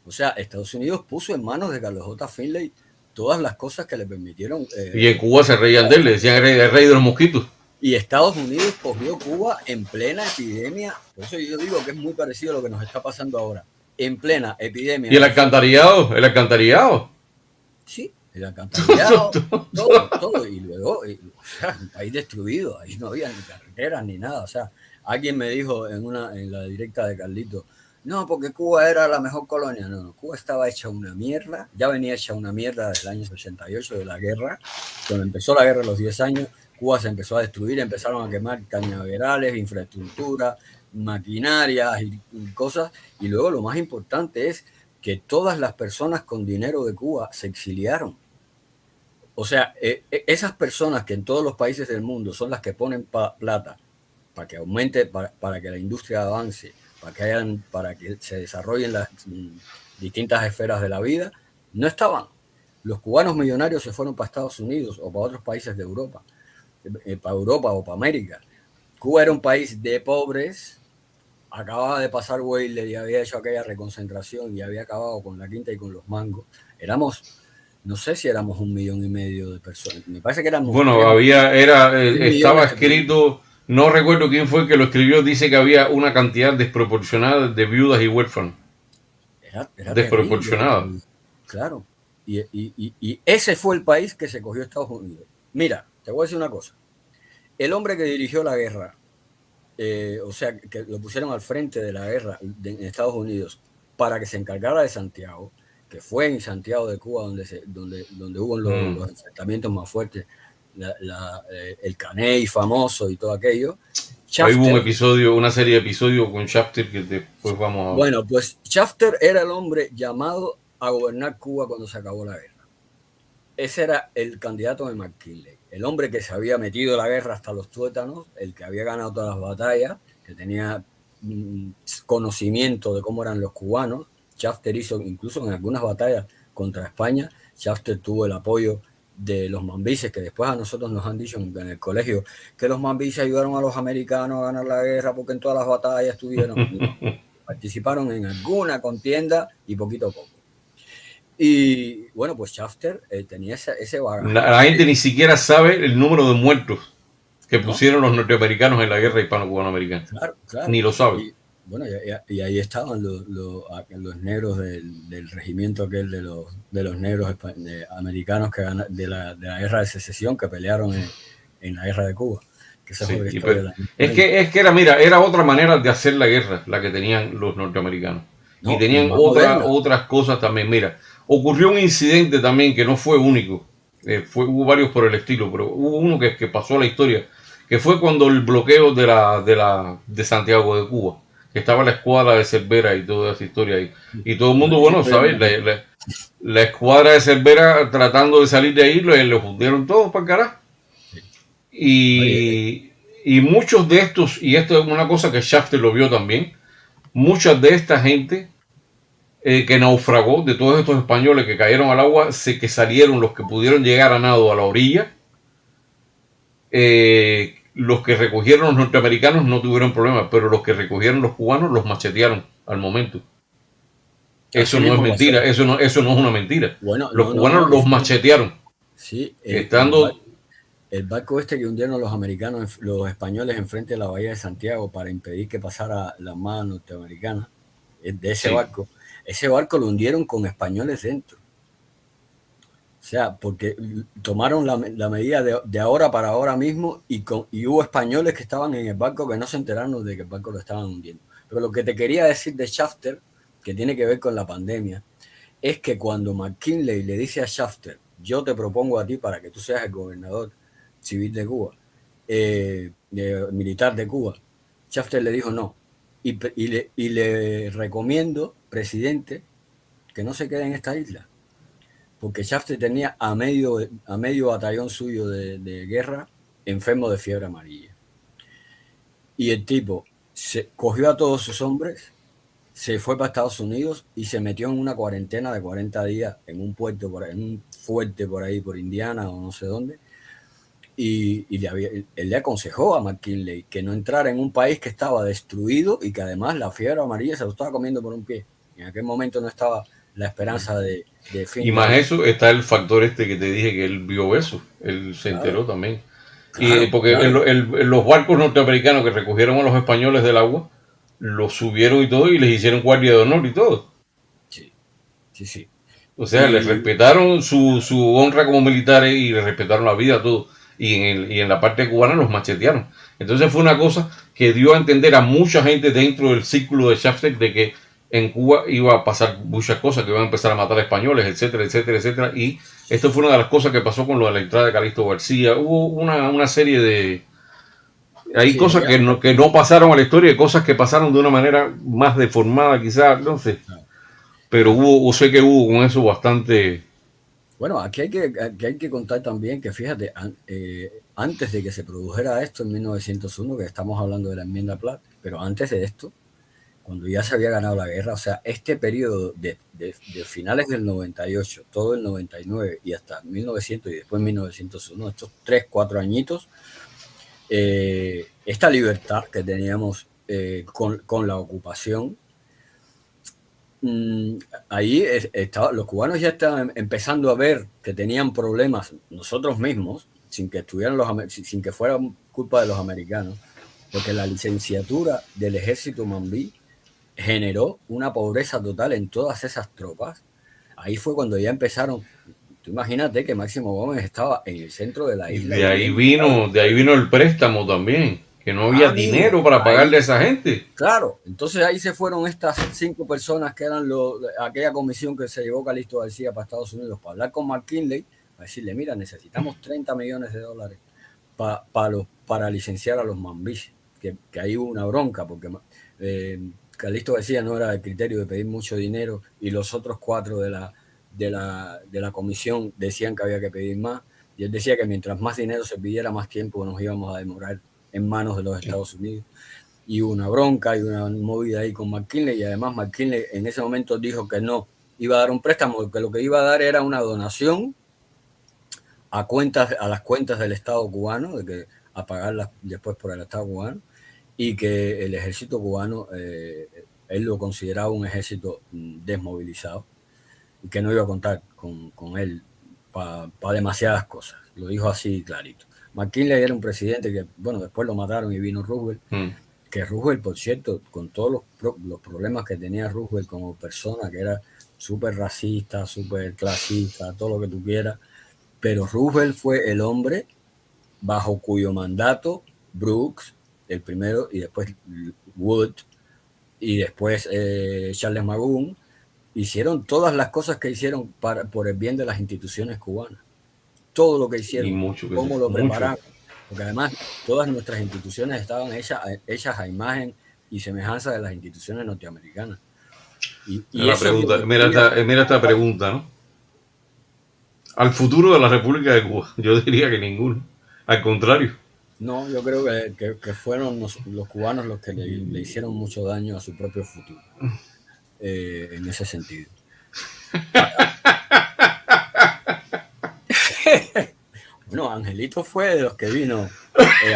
O sea, Estados Unidos puso en manos de Carlos J. Finlay todas las cosas que le permitieron. Y en Cuba se reían de él, le decían el rey de los mosquitos. Y Estados Unidos cogió Cuba en plena epidemia. Por eso yo digo que es muy parecido a lo que nos está pasando ahora. En plena epidemia. Y el alcantarillado, el alcantarillado. Sí, el alcantarillado, todo. Y luego, o sea, un país destruido. Ahí no había ni carreteras ni nada. O sea, alguien me dijo en la directa de Carlito, no, porque Cuba era la mejor colonia. No, Cuba estaba hecha una mierda. Ya venía hecha una mierda desde el año 88 de la guerra. Cuando empezó la guerra a los 10 años, Cuba se empezó a destruir, empezaron a quemar cañaverales, infraestructura, maquinarias y cosas. Y luego lo más importante es que todas las personas con dinero de Cuba se exiliaron. O sea, esas personas que en todos los países del mundo son las que ponen plata para que aumente, para que la industria avance, para que se desarrollen las distintas esferas de la vida, no estaban. Los cubanos millonarios se fueron para Estados Unidos o para otros países de Europa, para Europa o para América. Cuba era un país de pobres, acababa de pasar Weyler y había hecho aquella reconcentración y había acabado con la quinta y con los mangos. No sé si éramos 1,5 millones de personas. Me parece que éramos. Bueno, estaba escrito, no recuerdo quién fue el que lo escribió, dice que había una cantidad desproporcionada de viudas y huérfanos. Era Desproporcionada. terrible. Claro. Y ese fue el país que se cogió Estados Unidos. Mira, te voy a decir una cosa. El hombre que dirigió la guerra o sea, que lo pusieron al frente de la guerra en Estados Unidos para que se encargara de Santiago, que fue en Santiago de Cuba donde hubo los enfrentamientos más fuertes, el Caney famoso y todo aquello. Hay un episodio, una serie de episodios con Shafter que después vamos a... Bueno, pues Shafter era el hombre llamado a gobernar Cuba cuando se acabó la guerra. Ese era el candidato de McKinley, el hombre que se había metido la guerra hasta los tuétanos, el que había ganado todas las batallas, que tenía conocimiento de cómo eran los cubanos. Shafter hizo, incluso en algunas batallas contra España, Shafter tuvo el apoyo de los mambises, que después a nosotros nos han dicho en el colegio que los mambises ayudaron a los americanos a ganar la guerra porque en todas las batallas estuvieron, participaron en alguna contienda y poquito a poco. Y bueno, pues Shafter tenía ese bagaje. La gente ni siquiera sabe el número de muertos que pusieron los norteamericanos en la guerra hispano-cubano-americana. Claro, claro. Ni lo sabe. Bueno, y ahí estaban los negros del regimiento aquel de los negros americanos que de la guerra de secesión que pelearon en la guerra de Cuba. Que esa fue la historia de la es que era otra manera de hacer la guerra, la que tenían los norteamericanos. No, y tenían otras cosas también. Mira, ocurrió un incidente también que no fue único. Hubo varios por el estilo, pero hubo uno que pasó a la historia, que fue cuando el bloqueo de Santiago de Cuba, que estaba la escuadra de Cervera y toda esa historia ahí. Y todo el mundo, bueno, ¿sabes? La escuadra de Cervera tratando de salir de ahí, le fundieron todos para el carajo. Y muchos de estos, y esto es una cosa que Shafter lo vio también, muchas de esta gente que naufragó, de todos estos españoles que cayeron al agua, que salieron los que pudieron llegar a nado a la orilla, los que recogieron los norteamericanos no tuvieron problemas, pero los que recogieron los cubanos los machetearon al momento. Eso no es mentira, eso no es una mentira. Bueno, los cubanos los machetearon. Sí, estando... El barco que hundieron los españoles enfrente de la bahía de Santiago para impedir que pasara la armada norteamericana, de ese barco lo hundieron con españoles dentro. O sea, porque tomaron la medida de ahora para ahora mismo y hubo españoles que estaban en el barco que no se enteraron de que el barco lo estaban hundiendo. Pero lo que te quería decir de Shafter, que tiene que ver con la pandemia, es que cuando McKinley le dice a Shafter, yo te propongo a ti para que tú seas el gobernador civil de Cuba, militar de Cuba, Shafter le dijo no. Y le recomiendo, presidente, que no se quede en esta isla. Porque Shafter tenía a medio batallón suyo de guerra enfermo de fiebre amarilla. Y el tipo cogió a todos sus hombres, se fue para Estados Unidos y se metió en una cuarentena de 40 días en un puerto, en un fuerte por ahí, por Indiana o no sé dónde. Y él le aconsejó a McKinley que no entrara en un país que estaba destruido y que además la fiebre amarilla se lo estaba comiendo por un pie. En aquel momento no estaba la esperanza de fin. Y más eso está el factor que te dije, que él vio eso, él se enteró también. Claro, y porque los barcos norteamericanos que recogieron a los españoles del agua, los subieron y todo, y les hicieron guardia de honor y todo. Sí. O sea, les respetaron su honra como militares y les respetaron la vida, todo. Y en la parte cubana los machetearon. Entonces fue una cosa que dio a entender a mucha gente dentro del círculo de Shafter de que en Cuba iba a pasar muchas cosas, que iban a empezar a matar a españoles, etcétera, etcétera, etcétera. Y esto fue una de las cosas que pasó con lo de la entrada de Calixto García. Hubo una serie de... Hay cosas que no pasaron a la historia, cosas que pasaron de una manera más deformada quizás, no sé. Pero sé que hubo con eso bastante... Bueno, aquí hay que contar también que, fíjate, antes de que se produjera esto en 1901, que estamos hablando de la enmienda Platt, pero antes de esto, cuando ya se había ganado la guerra, o sea, este periodo de finales del 98, todo el 99 y hasta 1900 y después 1901, estos 3-4 añitos, esta libertad que teníamos con la ocupación, ahí los cubanos ya estaban empezando a ver que tenían problemas nosotros mismos, sin que fuera culpa de los americanos, porque la licenciatura del ejército mambí generó una pobreza total en todas esas tropas. Ahí fue cuando ya empezaron. Tú imagínate que Máximo Gómez estaba en el centro de la isla. De ahí vino el préstamo también. que no había dinero para pagarle a esa gente. Claro, entonces ahí se fueron estas 5 personas que eran aquella comisión que se llevó Calixto García para Estados Unidos para hablar con McKinley, para decirle, mira, necesitamos $30 millones para licenciar a los Mambiche, que ahí hubo una bronca, porque Calixto García no era el criterio de pedir mucho dinero y los otros 4 de la comisión decían que había que pedir más, y él decía que mientras más dinero se pidiera, más tiempo nos íbamos a demorar en manos de los Estados Unidos. Y una bronca y una movida ahí con McKinley, y además McKinley en ese momento dijo que no iba a dar un préstamo, que lo que iba a dar era una donación a las cuentas del Estado cubano, a pagarlas después por el Estado cubano, y que el ejército cubano, él lo consideraba un ejército desmovilizado, y que no iba a contar con él para demasiadas cosas. Lo dijo así clarito. McKinley era un presidente que, bueno, después lo mataron y vino Roosevelt, que Roosevelt, por cierto, con todos los problemas que tenía Roosevelt como persona, que era súper racista, súper clasista, todo lo que tú quieras, pero Roosevelt fue el hombre bajo cuyo mandato Brooks, el primero, y después Wood, y después Charles Magoon, hicieron todas las cosas que hicieron por el bien de las instituciones cubanas. Todo lo que hicieron, cómo lo prepararon, porque además todas nuestras instituciones estaban hechas a imagen y semejanza de las instituciones norteamericanas. Mira esta pregunta, ¿no? Al futuro de la República de Cuba, yo diría que ninguno, al contrario. No, yo creo que fueron los cubanos los que le hicieron mucho daño a su propio futuro, en ese sentido. Bueno, Angelito fue de los que vino.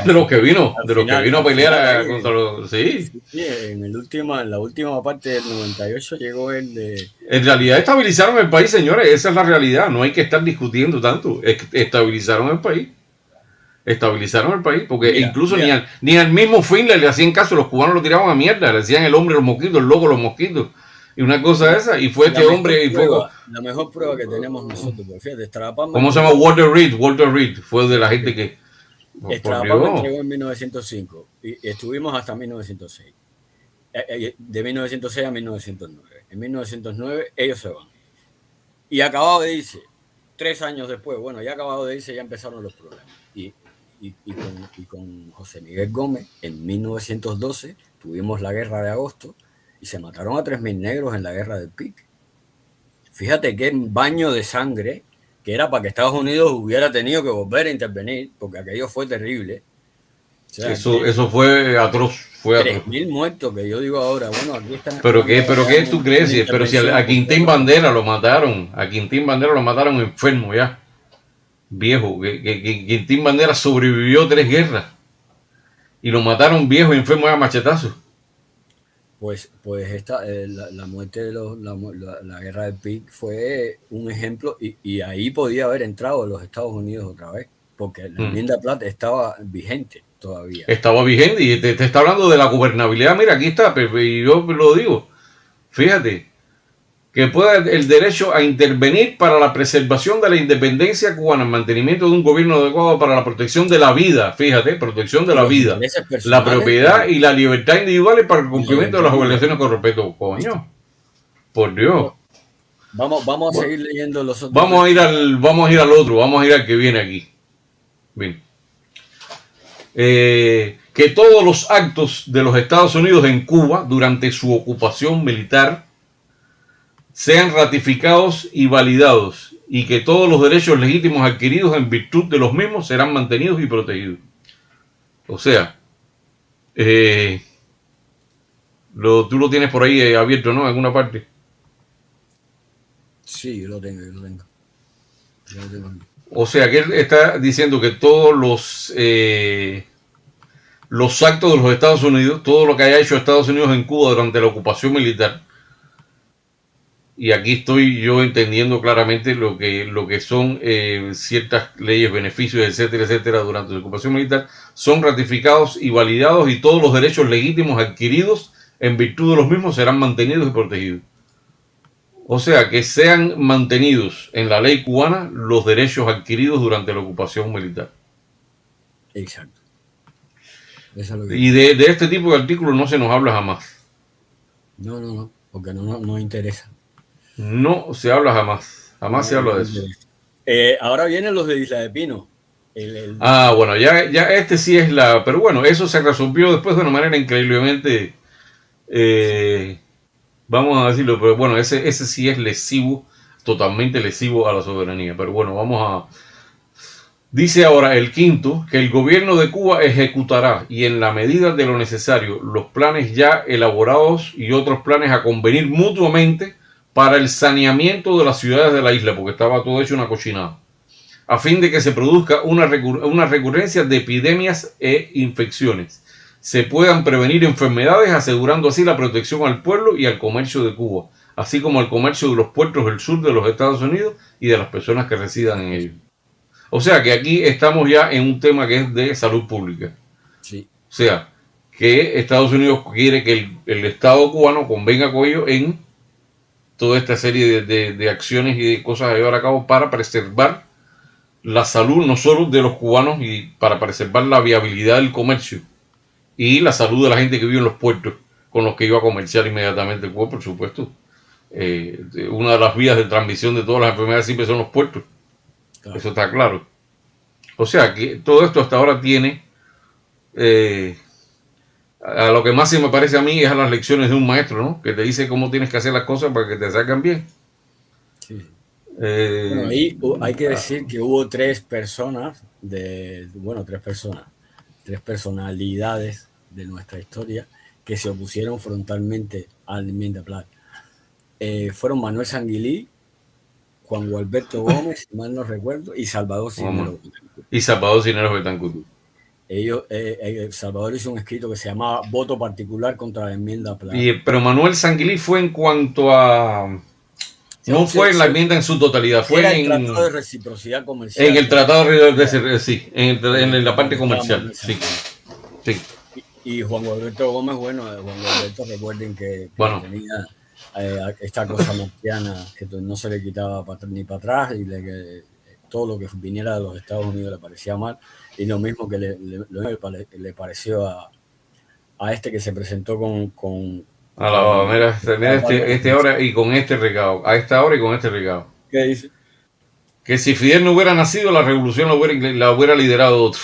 De los que vino a pelear contra los. Sí. Sí, en la última parte del 98 llegó el de. En realidad estabilizaron el país, señores. Esa es la realidad. No hay que estar discutiendo tanto. Estabilizaron el país. Porque mira, incluso ni al mismo Finlay le hacían caso. Los cubanos lo tiraban a mierda. Le decían el hombre los mosquitos, el loco los mosquitos. Y una cosa esa, y fue este hombre. La mejor prueba que tenemos nosotros, porque fíjate, Estrada Palma. ¿Cómo se llama? Walter Reed fue de la gente que. Estrada Palma entregó en 1905 y estuvimos hasta 1906. De 1906 a 1909. En 1909 ellos se van. Y acabado de irse, 3 años después, bueno, ya acabado de irse, ya empezaron los problemas. Y con José Miguel Gómez, en 1912, tuvimos la guerra de agosto. Y se mataron a 3.000 negros en la guerra del PIC. Fíjate qué baño de sangre, que era para que Estados Unidos hubiera tenido que volver a intervenir, porque aquello fue terrible. O sea, eso fue atroz. 3.000 muertos, que yo digo ahora, bueno, aquí están. ¿Pero qué tú crees? Pero si a Quintín Bandera lo mataron, enfermo ya, viejo, que Quintín Bandera sobrevivió 3 guerras y lo mataron viejo y enfermo ya machetazos. Pues la muerte de la guerra del PIC fue un ejemplo y ahí podía haber entrado los Estados Unidos otra vez, porque la enmienda Platt estaba vigente todavía. Estaba vigente y te está hablando de la gobernabilidad. Mira, aquí está, y yo lo digo, fíjate, que pueda el derecho a intervenir para la preservación de la independencia cubana, el mantenimiento de un gobierno adecuado para la protección de la vida, fíjate, protección de la vida, la propiedad y la libertad individuales para el cumplimiento de las obligaciones con respeto. Coño, por Dios. Vamos a seguir leyendo los otros. Vamos a ir al otro, vamos a ir al que viene aquí. Bien. Que todos los actos de los Estados Unidos en Cuba durante su ocupación militar sean ratificados y validados, y que todos los derechos legítimos adquiridos en virtud de los mismos serán mantenidos y protegidos. O sea, tú lo tienes por ahí abierto, ¿no? En alguna parte. Sí, yo lo tengo. O sea, que él está diciendo que todos los actos de los Estados Unidos, todo lo que haya hecho Estados Unidos en Cuba durante la ocupación militar, y aquí estoy yo entendiendo claramente lo que son ciertas leyes, beneficios, etcétera, durante la ocupación militar, son ratificados y validados, y todos los derechos legítimos adquiridos en virtud de los mismos serán mantenidos y protegidos. O sea, que sean mantenidos en la ley cubana los derechos adquiridos durante la ocupación militar. Exacto. Eso es lo que Y de este tipo de artículos no se nos habla jamás. no, porque no interesa. No se habla jamás. Jamás se habla de eso. Ahora vienen los de Isla de Pino. Bueno, ya este sí es la... Pero bueno, eso se resolvió después de una manera increíblemente... vamos a decirlo, pero bueno, ese sí es lesivo, totalmente lesivo a la soberanía. Pero bueno, vamos a... Dice ahora el quinto que el gobierno de Cuba ejecutará y en la medida de lo necesario los planes ya elaborados y otros planes a convenir mutuamente para el saneamiento de las ciudades de la isla, porque estaba todo hecho una cochinada, a fin de que se produzca una recurrencia de epidemias e infecciones. Se puedan prevenir enfermedades, asegurando así la protección al pueblo y al comercio de Cuba, así como al comercio de los puertos del sur de los Estados Unidos y de las personas que residan en ellos. O sea que aquí estamos ya en un tema que es de salud pública. Sí. O sea, que Estados Unidos quiere que el Estado cubano convenga con ellos en toda esta serie de acciones y de cosas a llevar a cabo para preservar la salud no solo de los cubanos y para preservar la viabilidad del comercio y la salud de la gente que vive en los puertos con los que iba a comerciar inmediatamente Cuba, por supuesto. Una de las vías de transmisión de todas las enfermedades siempre son los puertos. Claro. Eso está claro. O sea que todo esto hasta ahora tiene a lo que más se me parece a mí es a las lecciones de un maestro, ¿no? Que te dice cómo tienes que hacer las cosas para que te salgan bien. Sí. Bueno, ahí hay que decir que hubo tres personalidades de nuestra historia que se opusieron frontalmente a la enmienda Platt. Fueron Manuel Sanguilí, Juan Gualberto Gómez, si mal no recuerdo, y Salvador Cisneros Betancourt. Y Salvador Cisneros Betancourt. Salvador hizo un escrito que se llamaba Voto Particular contra la enmienda Platt. Pero Manuel Sanguilí fue en cuanto a... No fue en la enmienda en su totalidad, fue en el Tratado de Reciprocidad Comercial. En el Tratado de sí, en la parte comercial. Sí. Y Juan Gualberto Gómez, bueno, Juan Gualberto, recuerden que tenía esta cosa marciana que no se le quitaba ni para atrás y todo lo que viniera de los Estados Unidos le parecía mal, y lo mismo que le pareció a este que se presentó con mira este hora y con este recado, a esta hora y con este recado. ¿Qué dice? Que si Fidel no hubiera nacido, la revolución la hubiera liderado otro.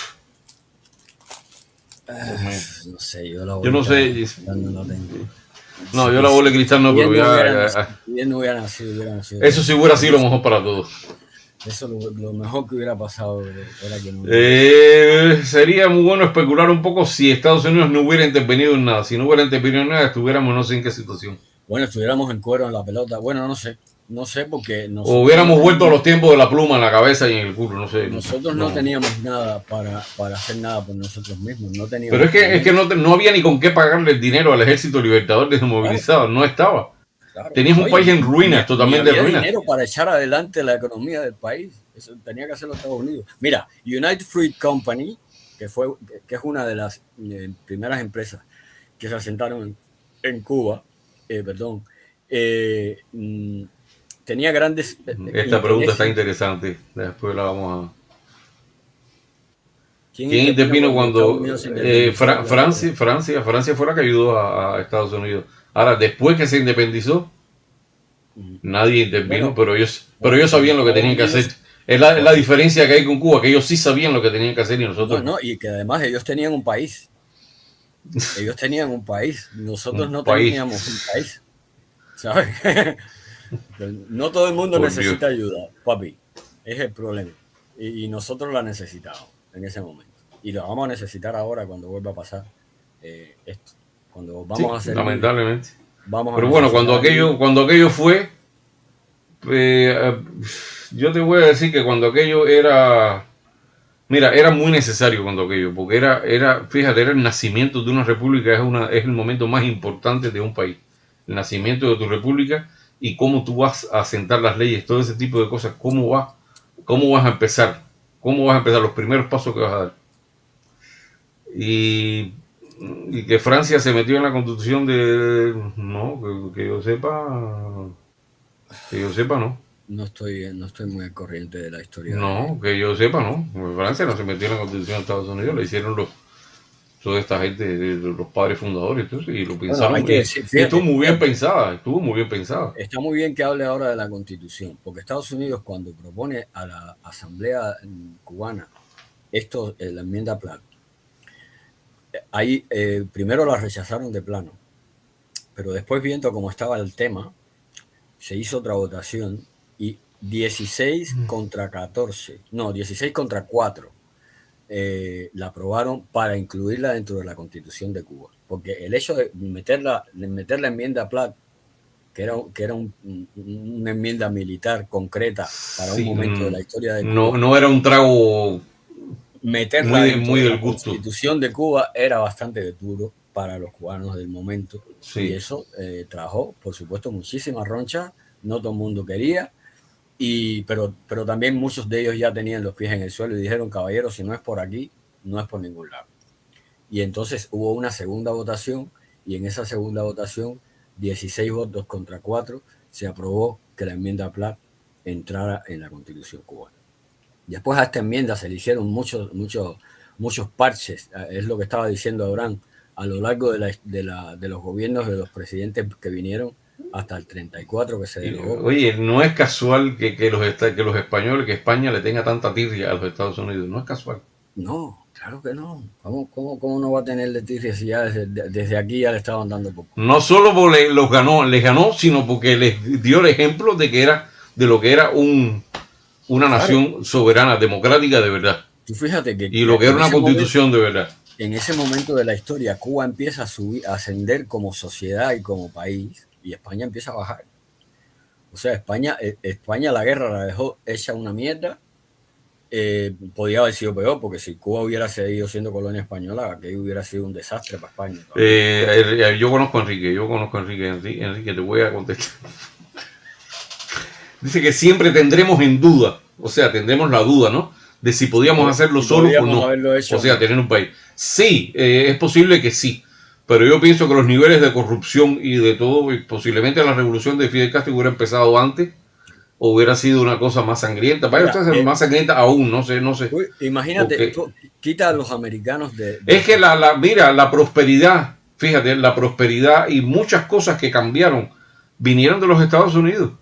No sé, yo no sé. No la tengo. No, yo la bola de cristal no, pero Fidel no hubiera nacido. Eso sí hubiera sido lo mejor para todos. Eso lo mejor que hubiera pasado era que no. Sería muy bueno especular un poco si Estados Unidos no hubiera intervenido en nada. Si no hubiera intervenido en nada, estuviéramos no sé en qué situación. Bueno, estuviéramos en cuero en la pelota. Bueno, no sé. No sé porque... O hubiéramos vuelto a los tiempos de la pluma en la cabeza y en el culo, no sé. Nosotros no teníamos nada para hacer nada por nosotros mismos. No teníamos. Pero es que no había ni con qué pagarle el dinero al ejército libertador desmovilizado. Claro. No estaba. Claro. Tenías un país en ruinas, totalmente en ruinas. Dinero para echar adelante la economía del país. Eso tenía que hacer los Estados Unidos. Mira, United Fruit Company, que es una de las primeras empresas que se asentaron en Cuba, tenía grandes... Esta pregunta está interesante. Después la vamos a... ¿Quién intervino cuando Francia fue la que ayudó a Estados Unidos? Ahora, después que se independizó, nadie intervino, pero ellos sabían lo que tenían que hacer. Es la diferencia que hay con Cuba, que ellos sí sabían lo que tenían que hacer y nosotros no. Y que además ellos tenían un país. Nosotros no teníamos un país. ¿Sabes? No todo el mundo necesita ayuda, papi. Es el problema. Y nosotros la necesitamos en ese momento. Y lo vamos a necesitar ahora cuando vuelva a pasar esto. Cuando vamos a hacer... Lamentablemente. Pero bueno, cuando aquello fue... yo te voy a decir que cuando aquello era... Mira, era muy necesario cuando aquello, porque fíjate, era el nacimiento de una república, es el momento más importante de un país. El nacimiento de tu república y cómo tú vas a sentar las leyes, todo ese tipo de cosas, cómo vas a empezar, los primeros pasos que vas a dar. Y que Francia se metió en la constitución que yo sepa, no. No estoy muy al corriente de la historia. No, que yo sepa, no. Francia no se metió en la constitución de Estados Unidos, la hicieron toda esta gente, los padres fundadores, entonces, y lo Bueno, pensaron. hay que decir, fíjate, Estuvo muy bien pensada, estuvo muy bien pensada. está muy bien que hable ahora de la Constitución, porque Estados Unidos, cuando propone a la Asamblea cubana la enmienda Platt, ahí primero la rechazaron de plano, pero después, viendo cómo estaba el tema, se hizo otra votación y 16 contra 14, no, 16 contra 4 la aprobaron para incluirla dentro de la Constitución de Cuba, porque el hecho de meter la enmienda Platt, que era una enmienda militar concreta para un momento de la historia de Cuba, no era un trago meterla muy dentro de del la gusto. Constitución de Cuba era bastante duro para los cubanos del momento, Sí. y eso trajo, por supuesto, muchísimas ronchas. No todo el mundo quería, pero también muchos de ellos ya tenían los pies en el suelo y dijeron: caballero, si no es por aquí, no es por ningún lado. Y entonces hubo una segunda votación, y en esa segunda votación, 16 votos contra 4, se aprobó que la enmienda Platt entrara en la Constitución cubana. Después a esta enmienda se le hicieron muchos parches, es lo que estaba diciendo Abraham, a lo largo de los gobiernos de los presidentes que vinieron hasta el 34 que se derogó. Oye, no es casual que los españoles, que España le tenga tanta tirria a los Estados Unidos, no es casual. No, claro que no. ¿Cómo no va a tenerle tirria si ya desde aquí ya le estaban dando poco? No solo porque les ganó, sino porque les dio el ejemplo de lo que era una nación soberana, democrática de verdad. Tú fíjate y lo que era una constitución de verdad. En ese momento de la historia, Cuba empieza a ascender como sociedad y como país, y España empieza a bajar. O sea, España la guerra la dejó hecha una mierda. Podía haber sido peor, porque si Cuba hubiera seguido siendo colonia española, aquello hubiera sido un desastre para España. Yo conozco a Enrique. Enrique, te voy a contestar. Dice que siempre tendremos en duda, o sea, tendremos la duda, ¿no?, de si podíamos hacerlo solos o no. O sea, tener un país. Sí, es posible que sí, pero yo pienso que los niveles de corrupción y de todo, y posiblemente la revolución de Fidel Castro hubiera empezado antes, o hubiera sido una cosa más sangrienta. Vaya, más sangrienta aún, no sé. Imagínate, quita a los americanos Es que mira, la prosperidad, fíjate, la prosperidad y muchas cosas que cambiaron vinieron de los Estados Unidos.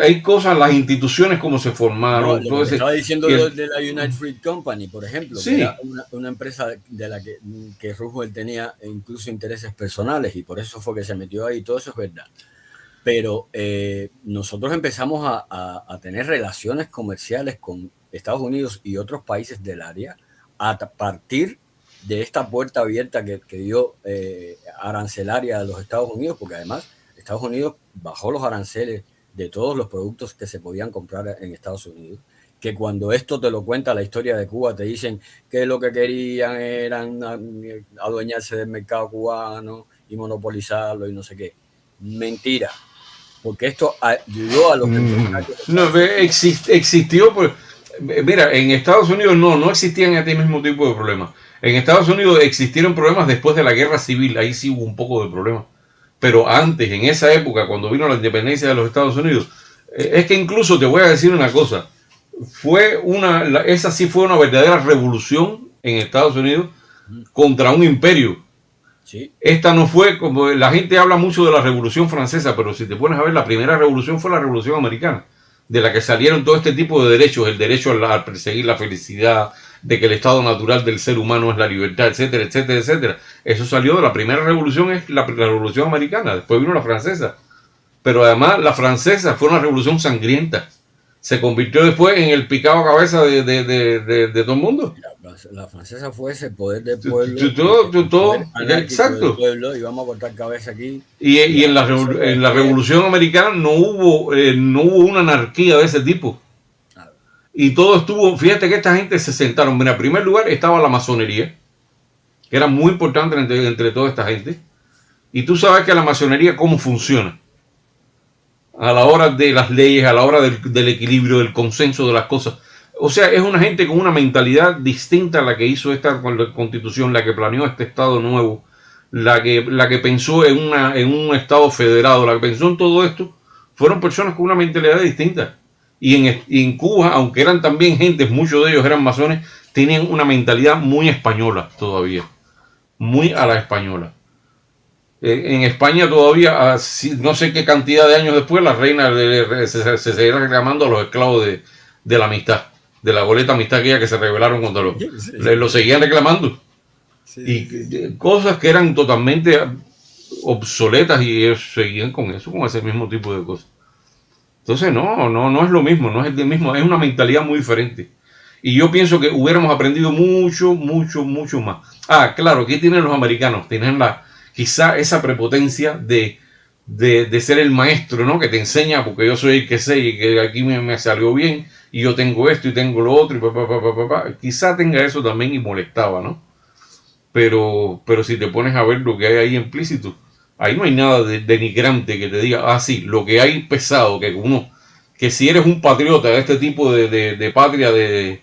Hay cosas, las instituciones como se formaron. No, estaba diciendo de la United Fruit Company, por ejemplo, sí, que era una empresa de la que Roosevelt tenía incluso intereses personales, y por eso fue que se metió ahí. Todo eso es verdad. Pero nosotros empezamos a tener relaciones comerciales con Estados Unidos y otros países del área a partir de esta puerta abierta que dio arancelaria a los Estados Unidos, porque además Estados Unidos bajó los aranceles de todos los productos que se podían comprar en Estados Unidos, que cuando esto te lo cuenta la historia de Cuba, te dicen que lo que querían eran adueñarse del mercado cubano y monopolizarlo y no sé qué. Mentira, porque esto ayudó a los empresarios. No, existió, pues, mira, en Estados Unidos no existían este mismo tipo de problemas. En Estados Unidos existieron problemas después de la guerra civil, ahí sí hubo un poco de problemas. Pero antes, en esa época, cuando vino la independencia de los Estados Unidos, es que incluso te voy a decir una cosa, esa sí fue una verdadera revolución en Estados Unidos contra un imperio. Sí. Esta no fue, como la gente habla mucho de la Revolución Francesa, pero si te pones a ver, la primera revolución fue la Revolución Americana, de la que salieron todo este tipo de derechos, el derecho a perseguir la felicidad, de que el estado natural del ser humano es la libertad, etcétera, etcétera, etcétera. Eso salió de la primera revolución, es la Revolución Americana, después vino la francesa. Pero además la francesa fue una revolución sangrienta. Se convirtió después en el picado a cabeza de todo el mundo. La francesa fue ese poder del pueblo. Exacto. Del pueblo, y vamos a cortar cabeza aquí. Y en la Revolución Americana no hubo una anarquía de ese tipo. Y todo estuvo, fíjate que esta gente se sentaron. Mira, en primer lugar estaba la masonería, que era muy importante entre toda esta gente. Y tú sabes que la masonería, ¿cómo funciona? A la hora de las leyes, a la hora del equilibrio, del consenso de las cosas. O sea, es una gente con una mentalidad distinta a la que hizo esta constitución, la que planeó este estado nuevo, la que pensó en un estado federado, la que pensó en todo esto. Fueron personas con una mentalidad distinta. Y en Cuba, aunque eran también gentes, muchos de ellos eran masones, tenían una mentalidad muy española todavía, muy a la española. En España todavía, no sé qué cantidad de años después, la reina se seguirá reclamando a los esclavos de la amistad, de la boleta amistad aquella que se rebelaron contra lo seguían reclamando. Cosas que eran totalmente obsoletas y ellos seguían con eso, con ese mismo tipo de cosas. Entonces no es lo mismo, no es el mismo, es una mentalidad muy diferente. Y yo pienso que hubiéramos aprendido mucho más. Claro, ¿qué tienen los americanos? Tienen quizá esa prepotencia de ser el maestro, ¿no? Que te enseña porque yo soy el que sé y que aquí me salió bien y yo tengo esto y tengo lo otro y quizá tenga eso también y molestaba, ¿no? Pero si te pones a ver lo que hay ahí implícito, ahí no hay nada denigrante que te diga, sí, lo que hay pesado, que si eres un patriota de este tipo de patria de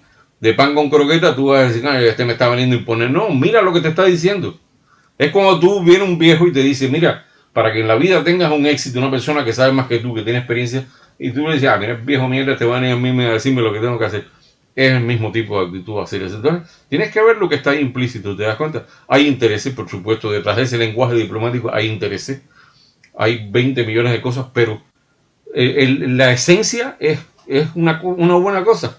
pan con croqueta, tú vas a decir, este me está veniendo a imponer. No, mira lo que te está diciendo. Es cuando tú viene un viejo y te dice, mira, para que en la vida tengas un éxito, una persona que sabe más que tú, que tiene experiencia, y tú le dices, mira, viejo mierda, te van a ir a mí a decirme lo que tengo que hacer. Es el mismo tipo de actitud hacer eso. Entonces, tienes que ver lo que está ahí implícito, ¿te das cuenta? Hay intereses, por supuesto, detrás de ese lenguaje diplomático hay intereses, hay 20 millones de cosas, pero la esencia es una buena cosa.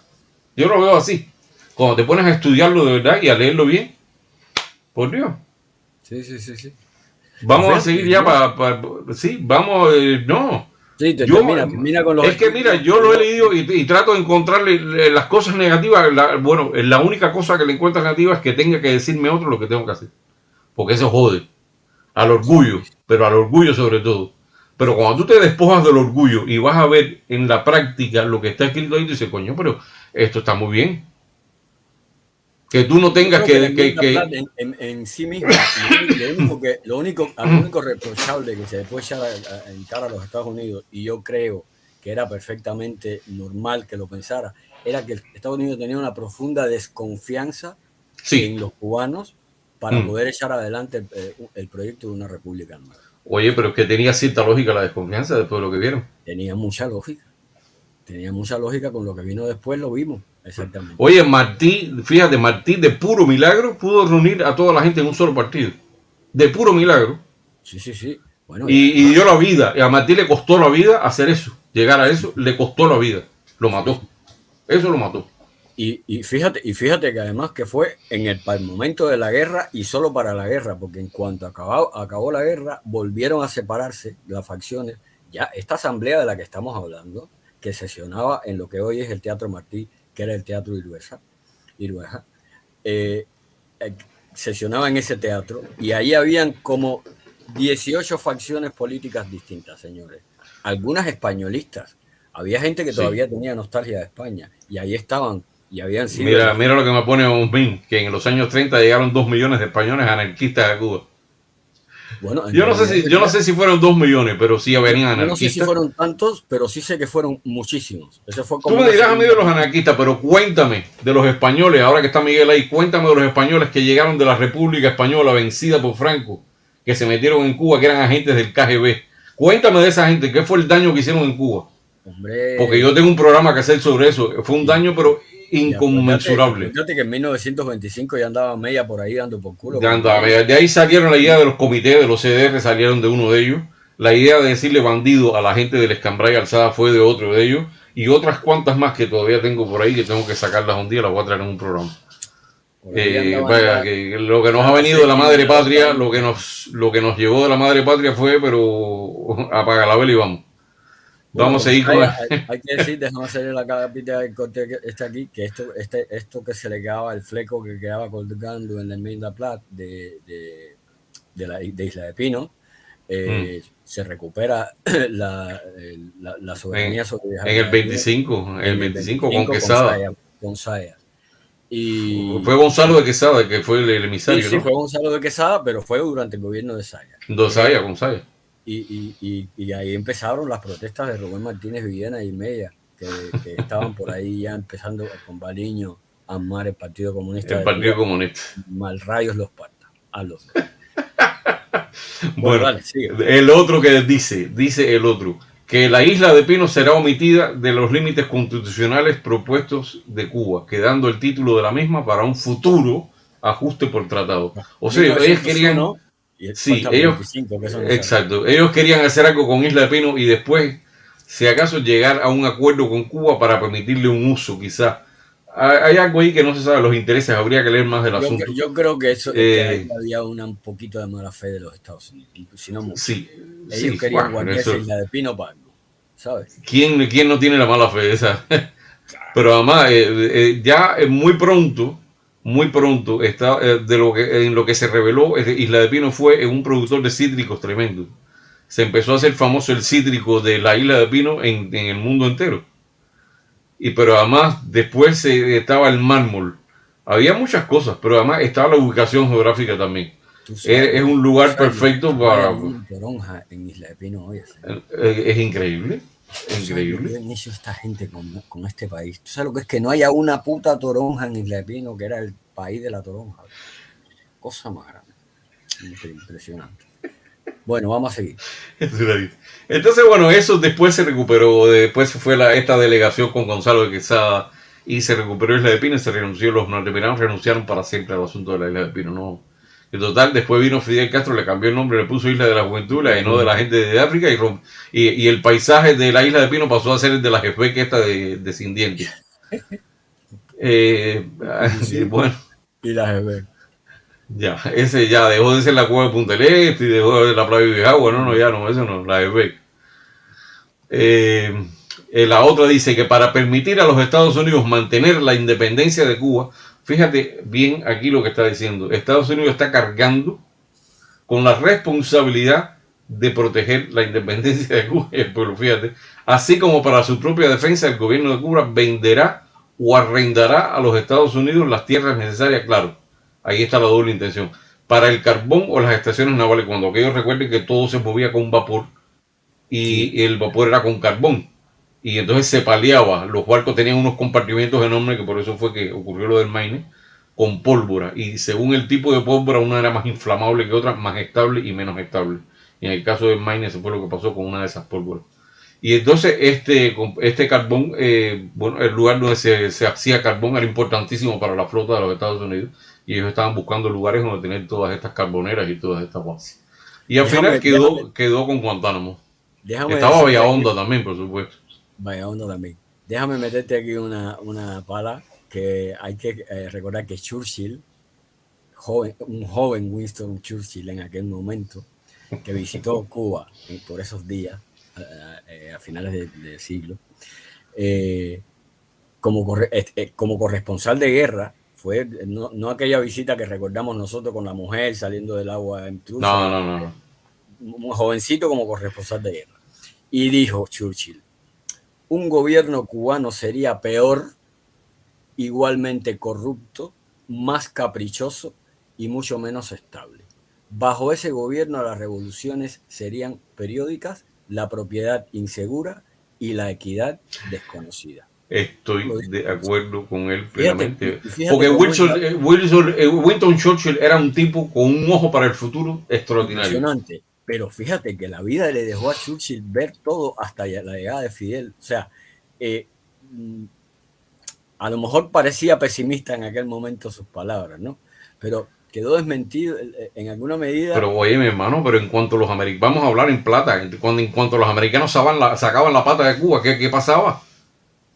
Yo lo veo así. Cuando te pones a estudiarlo de verdad y a leerlo bien, por Dios. Sí. Vamos a seguir ya sí, vamos, no. Sí, termina con los... Es que mira, yo lo he leído y trato de encontrarle las cosas negativas. La única cosa que le encuentro negativa es que tenga que decirme otro lo que tengo que hacer. Porque eso jode. Al orgullo, pero al orgullo sobre todo. Pero cuando tú te despojas del orgullo y vas a ver en la práctica lo que está escrito ahí, dices, coño, pero esto está muy bien. Que tú no tengas que en sí mismo, lo único reprochable que se le puede echar en cara a los Estados Unidos, y yo creo que era perfectamente normal que lo pensara, era que Estados Unidos tenía una profunda desconfianza en los cubanos para poder echar adelante el proyecto de una república nueva. Oye, pero es que tenía cierta lógica la desconfianza después de lo que vieron. Tenía mucha lógica con lo que vino después, lo vimos. Exactamente. Oye, Martí de puro milagro pudo reunir a toda la gente en un solo partido. De puro milagro. Sí. Bueno, y dio la vida. Y a Martí le costó la vida hacer eso. Llegar a eso, le costó la vida. Lo mató. Eso lo mató. Y fíjate que además que fue en el momento de la guerra y solo para la guerra, porque en cuanto acabó la guerra, volvieron a separarse las facciones. Ya esta asamblea de la que estamos hablando, que sesionaba en lo que hoy es el Teatro Martí, que era el Teatro Irueja, sesionaba en ese teatro y ahí habían como 18 facciones políticas distintas, señores. Algunas españolistas. Había gente que todavía tenía nostalgia de España y ahí estaban y habían sido... Mira lo que me pone Osmin, que en los años 30 llegaron 2 millones de españoles anarquistas a Cuba. Bueno, yo no sé si fueron 2 millones, pero sí venían anarquistas. No sé si fueron tantos, pero sí sé que fueron muchísimos. Eso fue como tú me dirás a mí de los anarquistas, pero cuéntame de los españoles, ahora que está Miguel ahí, cuéntame de los españoles que llegaron de la República Española vencida por Franco, que se metieron en Cuba, que eran agentes del KGB. Cuéntame de esa gente, ¿qué fue el daño que hicieron en Cuba? Hombre, porque yo tengo un programa que hacer sobre eso. Fue un daño, pero inconmensurable. Fíjate que en 1925 ya andaba Mella por ahí dando por culo. De ahí salieron la idea de los comités, de los CDR, salieron de uno de ellos. La idea de decirle bandido a la gente del Escambray Alzada fue de otro de ellos. Y otras cuantas más que todavía tengo por ahí, que tengo que sacarlas un día, las voy a traer en un programa. Que lo que nos ha venido de la madre patria, lo que nos llevó de la madre patria fue, pero apaga la vela y vamos. Bueno, vamos a seguir con... Hay que decir, déjame hacer la capita del corte aquí, que esto que se le quedaba, el fleco que quedaba colgando en la enmienda Platt de Isla de Pino, se recupera la soberanía sobre en el 25 con Quesada. Con Sayas. Y fue Gonzalo de Quesada, que fue el emisario, sí, ¿no? fue Gonzalo de Quesada, pero fue durante el gobierno de Sayas. Con Sayas. Y ahí empezaron las protestas de Rubén Martínez Villena y Mella, que estaban por ahí ya empezando con Baliño a armar el Partido Comunista. El Partido Comunista. Mal rayos los parta. A los dos. Bueno, dale, el otro que dice el otro, que la isla de Pino será omitida de los límites constitucionales propuestos de Cuba, quedando el título de la misma para un futuro ajuste por tratado. O sea, ellos querían... Sí, ellos... Exacto. Ellos querían hacer algo con Isla de Pino y después, si acaso, llegar a un acuerdo con Cuba para permitirle un uso, quizás. Hay algo ahí que no se sabe los intereses, habría que leer más del asunto. Yo creo que eso que había un poquito de mala fe de los Estados Unidos, si no mucho. Sí, ellos querían guardarse Isla de Pino para algo, ¿sabes? ¿Quién no tiene la mala fe esa? Pero además, ya muy pronto está, en lo que se reveló, Isla de Pino fue un productor de cítricos tremendo. Se empezó a hacer famoso el cítrico de la Isla de Pino en el mundo entero. Pero además después estaba el mármol. Había muchas cosas, pero además estaba la ubicación geográfica también. Es un lugar perfecto para... toronja en Isla de Pino hoy. Es increíble. Increíble. ¿Qué han hecho esta gente con este país? ¿Tú sabes lo que es que no haya una puta toronja en Isla de Pino, que era el país de la toronja? Cosa más grande. Impresionante. Bueno, vamos a seguir. Entonces, bueno, eso después se recuperó. Después fue esta delegación con Gonzalo de Quesada y se recuperó Isla de Pino y se renunció. Los norteamericanos renunciaron para siempre al asunto de la Isla de Pino. No. En total, después vino Fidel Castro, le cambió el nombre, le puso Isla de la Juventud, la llenó de la gente de África y el paisaje de la Isla de Pino pasó a ser el de la Jefec esta descendiente. Bueno. Y la Jefec. Ya, ese ya dejó de ser la cueva de Punta del Este y dejó de ser la playa de Vieja. No, eso no, la Jefec. La otra dice que para permitir a los Estados Unidos mantener la independencia de Cuba, fíjate bien aquí lo que está diciendo, Estados Unidos está cargando con la responsabilidad de proteger la independencia de Cuba, pero fíjate, así como para su propia defensa el gobierno de Cuba venderá o arrendará a los Estados Unidos las tierras necesarias, claro, ahí está la doble intención, para el carbón o las estaciones navales, cuando aquellos recuerden que todo se movía con vapor y el vapor era con carbón. Y entonces se paliaba, los barcos tenían unos compartimientos enormes, que por eso fue que ocurrió lo del Maine, con pólvora. Y según el tipo de pólvora, una era más inflamable que otra, más estable y menos estable. Y en el caso del Maine, eso fue lo que pasó con una de esas pólvoras. Y entonces este carbón, bueno, el lugar donde se hacía carbón era importantísimo para la flota de los Estados Unidos. Y ellos estaban buscando lugares donde tener todas estas carboneras y todas estas bases. Y al final quedó con Guantánamo. Estaba Bahía también, por supuesto. Vaya onda también. Déjame meterte aquí una pala que hay que recordar que Churchill, un joven Winston Churchill en aquel momento, que visitó Cuba por esos días, a finales del siglo, como corresponsal de guerra, fue no aquella visita que recordamos nosotros con la mujer saliendo del agua en Trujillo. No. Un jovencito como corresponsal de guerra. Y dijo Churchill, un gobierno cubano sería peor, igualmente corrupto, más caprichoso y mucho menos estable. Bajo ese gobierno las revoluciones serían periódicas, la propiedad insegura y la equidad desconocida. Estoy de acuerdo con él plenamente. Porque Winston Churchill era un tipo con un ojo para el futuro extraordinario. Impresionante. Pero fíjate que la vida le dejó a Churchill ver todo hasta la llegada de Fidel. O sea, a lo mejor parecía pesimista en aquel momento sus palabras, ¿no? Pero quedó desmentido en alguna medida. Pero oye, mi hermano, pero en cuanto los americanos, vamos a hablar en plata, en cuanto los americanos sacaban la pata de Cuba, ¿qué pasaba?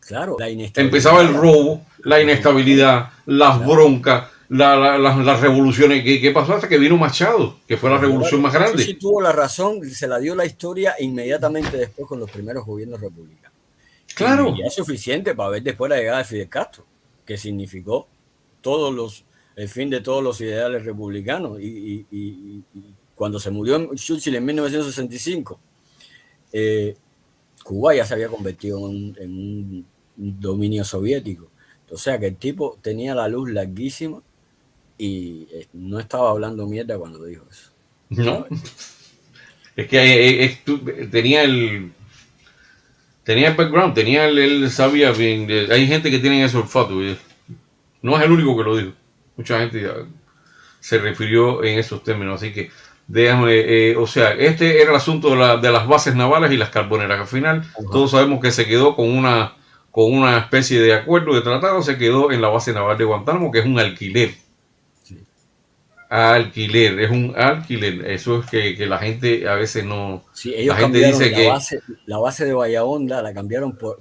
Claro, la inestabilidad. Empezaba el robo, la inestabilidad, las broncas, las revoluciones. ¿Qué pasó hasta que vino Machado? Que fue la revolución más grande. Sí, tuvo la razón, se la dio la historia inmediatamente después con los primeros gobiernos republicanos. Claro. Y es suficiente para ver después la llegada de Fidel Castro, que significó el fin de todos los ideales republicanos. Y cuando se murió Churchill en 1965, Cuba ya se había convertido en un dominio soviético. O sea que el tipo tenía la luz larguísima y no estaba hablando mierda cuando dijo eso. No. Es que tenía el background, él sabía bien. Hay gente que tiene ese olfato. No es el único que lo dijo. Mucha gente se refirió en esos términos. Así que Déjame, o sea, este era el asunto de las bases navales y las carboneras. Al final, todos sabemos que se quedó con una especie de acuerdo de tratado, se quedó en la base naval de Guantánamo, que es un alquiler. Sí. Alquiler, es un alquiler. Eso es que la gente a veces no. Sí, La ellos gente cambiaron dice que la base de Bahía Honda, la cambiaron por,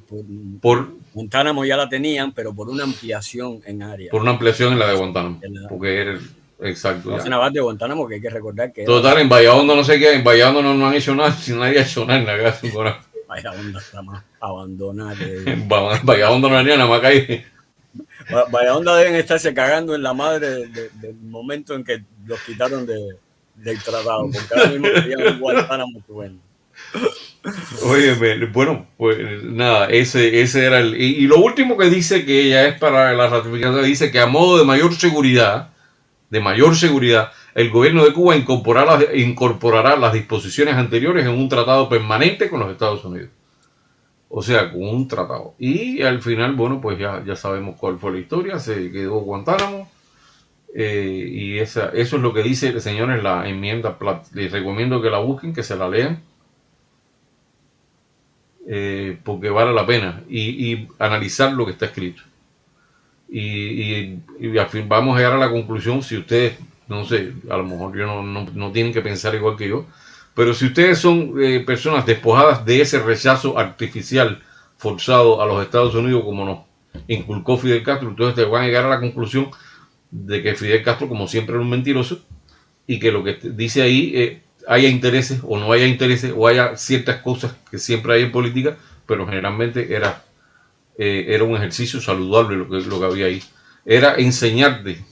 Guantánamo ya la tenían, pero por una ampliación en área. por una ampliación en la de Guantánamo. En la, Porque era exacto. la base Ya. naval de Guantánamo, que hay que recordar que era Total, en Valladolid no sé qué, en Valladolid no han hecho nada, si nadie ha hecho nada en la casa. Bahía Honda está más abandonada que... En Valladolid no haría nada más calle. Bahía Honda deben estarse cagando en la madre del momento en que los quitaron del tratado, porque ahora mismo serían un Guantánamo bueno. Oye, bueno, pues nada, ese era el... Y lo último que dice que ella es para la ratificación, dice que a modo de mayor seguridad, el gobierno de Cuba incorporará las disposiciones anteriores en un tratado permanente con los Estados Unidos. O sea, con un tratado. Y al final, bueno, pues ya sabemos cuál fue la historia, se quedó Guantánamo. Y eso es lo que dice, señores, la enmienda Platt. Les recomiendo que la busquen, que se la lean. Porque vale la pena y analizar lo que está escrito. Y al fin vamos a llegar a la conclusión, si ustedes, no sé, a lo mejor no tienen que pensar igual que yo, pero si ustedes son personas despojadas de ese rechazo artificial forzado a los Estados Unidos como nos inculcó Fidel Castro, entonces te van a llegar a la conclusión de que Fidel Castro, como siempre, era un mentiroso y que lo que dice ahí haya intereses o no haya intereses o haya ciertas cosas que siempre hay en política, pero generalmente era un ejercicio saludable lo que había ahí. Era enseñarte,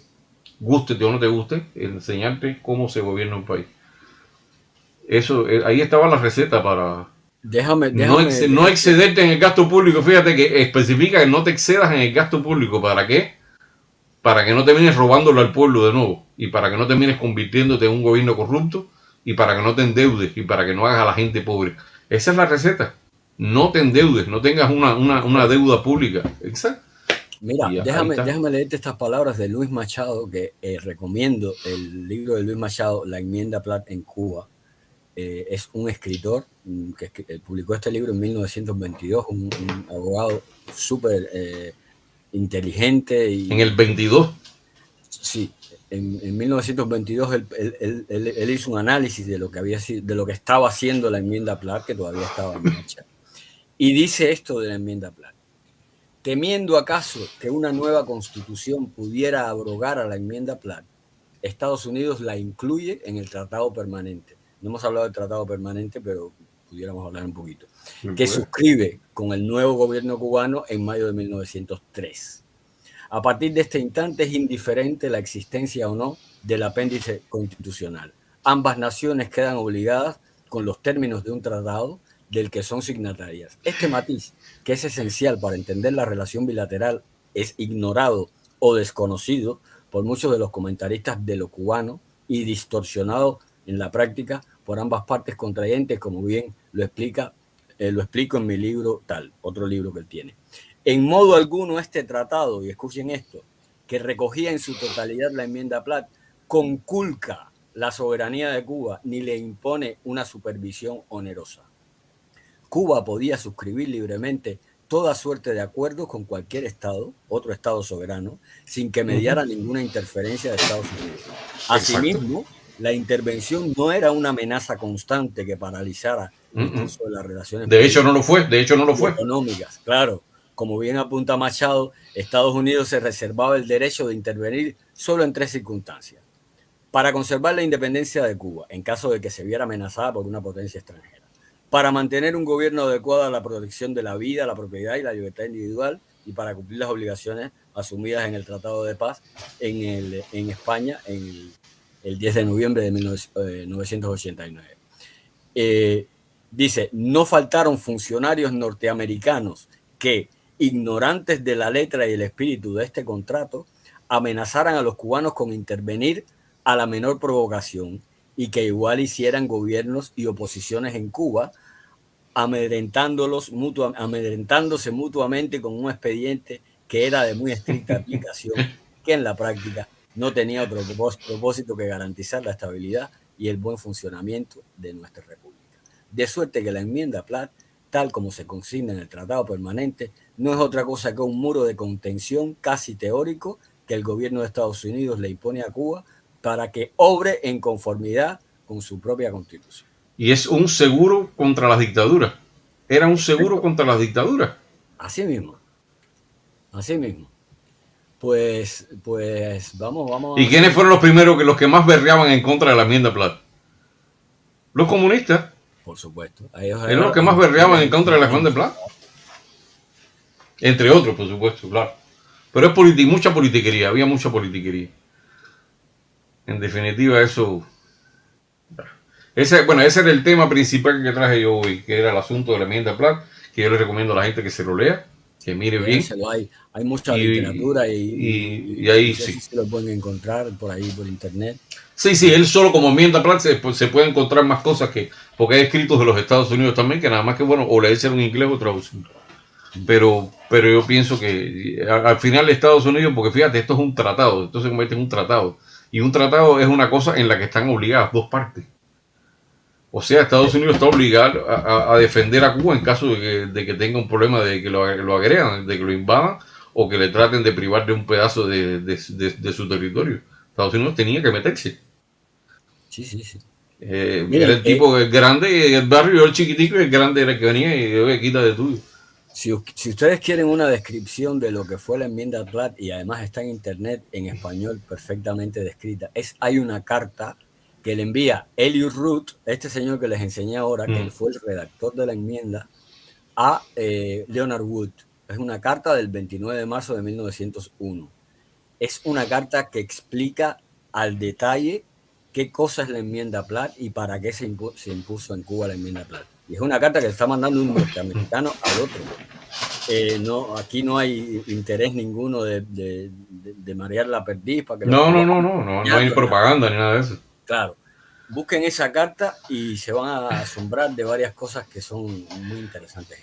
guste o no te guste, enseñarte cómo se gobierna un país. Eso, ahí estaba la receta para no excederte en el gasto público. Fíjate que especifica que no te excedas en el gasto público. ¿Para qué? Para que no termines robándolo al pueblo de nuevo y para que no termines convirtiéndote en un gobierno corrupto y para que no te endeudes y para que no hagas a la gente pobre. Esa es la receta. No te endeudes, no tengas una deuda pública. Exacto. Mira, déjame leerte estas palabras de Luis Machado, que recomiendo el libro de Luis Machado, La enmienda Platt en Cuba. Es un escritor que publicó este libro en 1922, un abogado súper inteligente. En el 22. Sí, en 1922 él hizo un análisis de lo que había sido, de lo que estaba haciendo la enmienda Platt, que todavía estaba en marcha. Y dice esto de la enmienda Platt: temiendo acaso que una nueva constitución pudiera abrogar a la enmienda Platt, Estados Unidos la incluye en el tratado permanente. No hemos hablado del tratado permanente, pero pudiéramos hablar un poquito. Que suscribe con el nuevo gobierno cubano en mayo de 1903. A partir de este instante es indiferente la existencia o no del apéndice constitucional. Ambas naciones quedan obligadas con los términos de un tratado del que son signatarias. Este matiz, que es esencial para entender la relación bilateral, es ignorado o desconocido por muchos de los comentaristas de lo cubano y distorsionado en la práctica por ambas partes contrayentes, como bien lo explico en mi libro Tal, otro libro que él tiene. En modo alguno este tratado, y escuchen esto, que recogía en su totalidad la enmienda Platt, conculca la soberanía de Cuba ni le impone una supervisión onerosa. Cuba podía suscribir libremente toda suerte de acuerdos con cualquier estado, otro estado soberano, sin que mediara ninguna interferencia de Estados Unidos. Asimismo, la intervención no era una amenaza constante que paralizara el curso de las relaciones. De hecho, no lo fue. Económicas, claro. Como bien apunta Machado, Estados Unidos se reservaba el derecho de intervenir solo en 3 circunstancias: para conservar la independencia de Cuba, en caso de que se viera amenazada por una potencia extranjera; para mantener un gobierno adecuado a la protección de la vida, la propiedad y la libertad individual; y para cumplir las obligaciones asumidas en el Tratado de Paz en España el 10 de noviembre de 1989. Dice, no faltaron funcionarios norteamericanos que, ignorantes de la letra y el espíritu de este contrato, amenazaran a los cubanos con intervenir a la menor provocación y que igual hicieran gobiernos y oposiciones en Cuba, amedrentándose mutuamente con un expediente que era de muy estricta aplicación, que en la práctica no tenía otro propósito que garantizar la estabilidad y el buen funcionamiento de nuestra república. De suerte que la enmienda Platt, tal como se consigna en el Tratado Permanente, no es otra cosa que un muro de contención casi teórico que el gobierno de Estados Unidos le impone a Cuba para que obre en conformidad con su propia Constitución. Y es un seguro contra las dictaduras. Era un seguro contra las dictaduras. Así mismo. Así mismo. Pues vamos. ¿Y quiénes fueron los primeros, los que más berreaban en contra de la enmienda Platt? Los comunistas. Por supuesto. Eran los que más berreaban en contra de la enmienda Platt. Entre otros, por supuesto, claro. Pero es mucha politiquería, había mucha politiquería. En definitiva, eso... Ese era el tema principal que traje yo hoy, que era el asunto de la enmienda Platt, que yo le recomiendo a la gente que se lo lea, que mire bien. Hay mucha literatura y ahí sí. Sí Se lo pueden encontrar por ahí, por internet. Sí, él solo como enmienda Platt se puede encontrar más cosas porque hay escritos de los Estados Unidos también, que nada más que o leerse en inglés o traducir. Pero yo pienso que al final Estados Unidos, porque fíjate, esto es un tratado, esto se convierte en un tratado. Y un tratado es una cosa en la que están obligadas dos partes. O sea, Estados Unidos está obligado a defender a Cuba en caso de que tenga un problema de que lo agredan, de que lo invadan o que le traten de privar de un pedazo de su territorio. Estados Unidos tenía que meterse. Sí. Era el tipo grande, el barrio, el chiquitico, y el grande era el que venía y quita de tuyo. Si ustedes quieren una descripción de lo que fue la enmienda Platt, y además está en internet en español perfectamente descrita, hay una carta que le envía Eliot Root, este señor que les enseñé ahora, que él fue el redactor de la enmienda, a Leonard Wood. Es una carta del 29 de marzo de 1901. Es una carta que explica al detalle qué cosa es la enmienda Platt y para qué se impuso en Cuba la enmienda Platt. Y es una carta que está mandando un norteamericano al otro. Aquí no hay interés ninguno de marear la perdiz. Para que no hay propaganda ni nada de eso. Claro. Busquen esa carta y se van a asombrar de varias cosas que son muy interesantes.